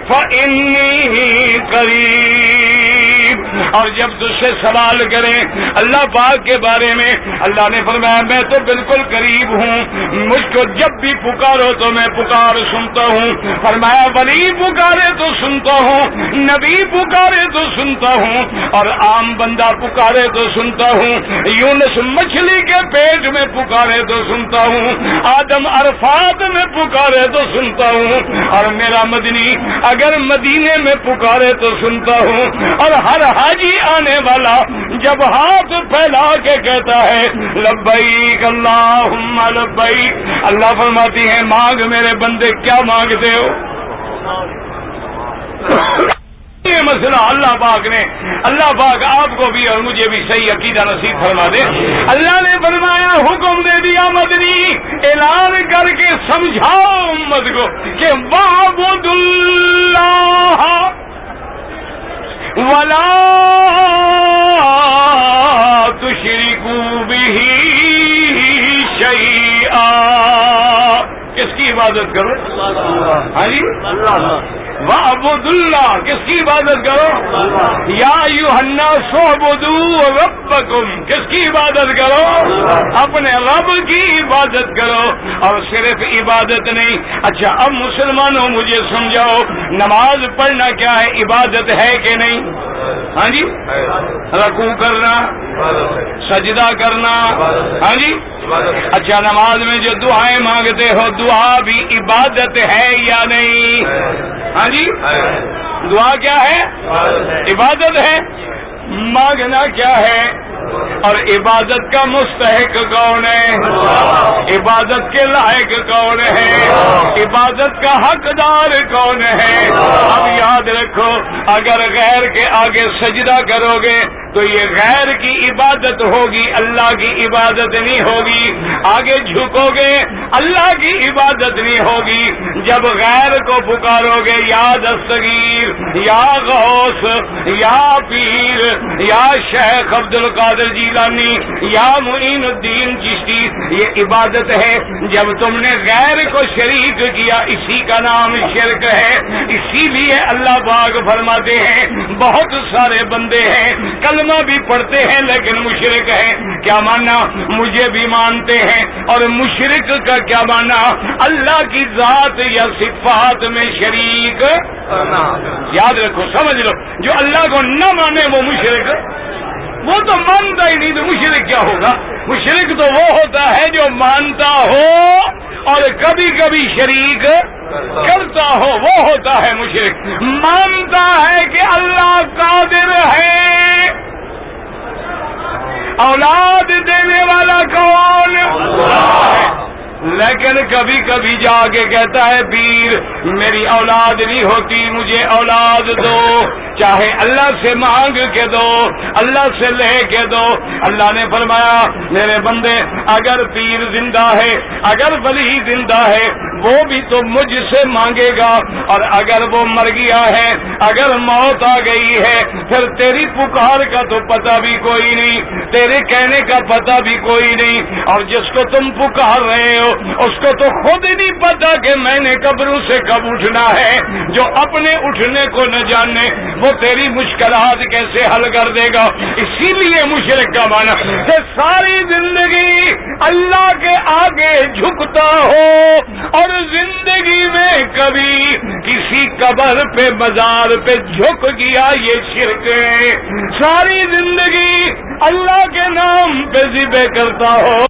فإنی قریب. اور جب تجھ سے سوال کریں اللہ پاک کے بارے میں، اللہ نے فرمایا میں تو بالکل قریب ہوں، مجھ کو جب بھی پکارو تو میں پکار سنتا ہوں۔ فرمایا ولی پکارے تو سنتا ہوں، نبی پکارے تو سنتا ہوں، اور عام بندہ پکارے تو سنتا ہوں، یونس مچھلی کے پیٹ میں پکارے تو سنتا ہوں، آدم عرفات میں پکارے تو سنتا ہوں، اور میرا مدنی اگر مدینے میں پکارے تو سنتا ہوں، اور ہر حاجی آنے والا جب ہاتھ پھیلا کے کہتا ہے لبیک اللہم لبیک، اللہ فرماتی ہے مانگ میرے بندے کیا مانگتے ہو؟ یہ مسئلہ اللہ پاک آپ کو بھی اور مجھے بھی صحیح عقیدہ نصیب فرما دے۔ اللہ نے فرمایا حکم دے دیا مدنی اعلان کر کے سمجھاؤ امت کو کہ وَاعْبُدُوا اللَّهَ وَلَا تُشْرِكُوا بِهِ شَيْئًا، کس کی عبادت کرو؟ ہاں جی وَاعْبُدُوا اللَّهَ، کس کی عبادت کرو؟ یا ایھا الناس اعبدوا ربکم، کس کی عبادت کرو؟ اپنے رب کی عبادت کرو، اور صرف عبادت نہیں۔ اچھا اب مسلمانوں مجھے سمجھاؤ نماز پڑھنا کیا ہے؟ عبادت ہے کہ نہیں؟ ہاں جی رکوع کرنا، سجدہ کرنا، ہاں جی اچھا نماز میں جو دعائیں مانگتے ہو دعا بھی عبادت ہے یا نہیں؟ ہاں جی دعا کیا ہے؟ عبادت ہے۔ مانگنا کیا ہے؟ اور عبادت کا مستحق کون ہے؟ عبادت کے لائق کون ہے؟ عبادت کا حقدار کون ہے؟ اب یاد رکھو اگر غیر کے آگے سجدہ کرو گے تو یہ غیر کی عبادت ہوگی، اللہ کی عبادت نہیں ہوگی۔ آگے جھکو گے اللہ کی عبادت نہیں ہوگی۔ جب غیر کو پکارو گے یا دستگیر یا غوث یا پیر یا شیخ عبد القادر جیلانی یا معین الدین چشتی، یہ عبادت ہے۔ جب تم نے غیر کو شریک کیا اسی کا نام شرک ہے۔ اسی لیے اللہ پاک فرماتے ہیں بہت سارے بندے ہیں کلمہ بھی پڑھتے ہیں لیکن مشرک ہیں۔ کیا مانا؟ مجھے بھی مانتے ہیں، اور مشرک کا کیا مانا؟ اللہ کی ذات یا صفات میں شریک۔ یاد رکھو سمجھ لو جو اللہ کو نہ مانے وہ مشرک، وہ تو مانتا ہی نہیں، تو مشرک کیا ہوگا؟ مشرک تو وہ ہوتا ہے جو مانتا ہو اور کبھی کبھی شریک کرتا ہو، وہ ہوتا ہے مشرک۔ مانتا ہے کہ اللہ قادر ہے، اولاد دینے والا کون؟ لیکن کبھی کبھی جا کے کہتا ہے پیر میری اولاد نہیں ہوتی، مجھے اولاد دو، چاہے اللہ سے مانگ کے دو، اللہ سے لے کے دو۔ اللہ نے فرمایا میرے بندے اگر پیر زندہ ہے، اگر ولی زندہ ہے، وہ بھی تو مجھ سے مانگے گا، اور اگر وہ مر گیا ہے، اگر موت آ گئی ہے، پھر تیری پکار کا تو پتہ بھی کوئی نہیں، تیرے کہنے کا پتہ بھی کوئی نہیں، اور جس کو تم پکار رہے ہو اس کو تو خود ہی نہیں پتا کہ میں نے قبروں سے کب اٹھنا ہے۔ جو اپنے اٹھنے کو نہ جانے وہ تیری مشکلات کیسے حل کر دے گا؟ اسی لیے مشرک کا مانا کہ ساری زندگی اللہ کے آگے جھکتا ہو اور زندگی میں کبھی کسی قبر پہ مزار پہ جھک گیا، یہ شرک ہے۔ ساری زندگی اللہ کے نام پہ ذبح کرتا ہو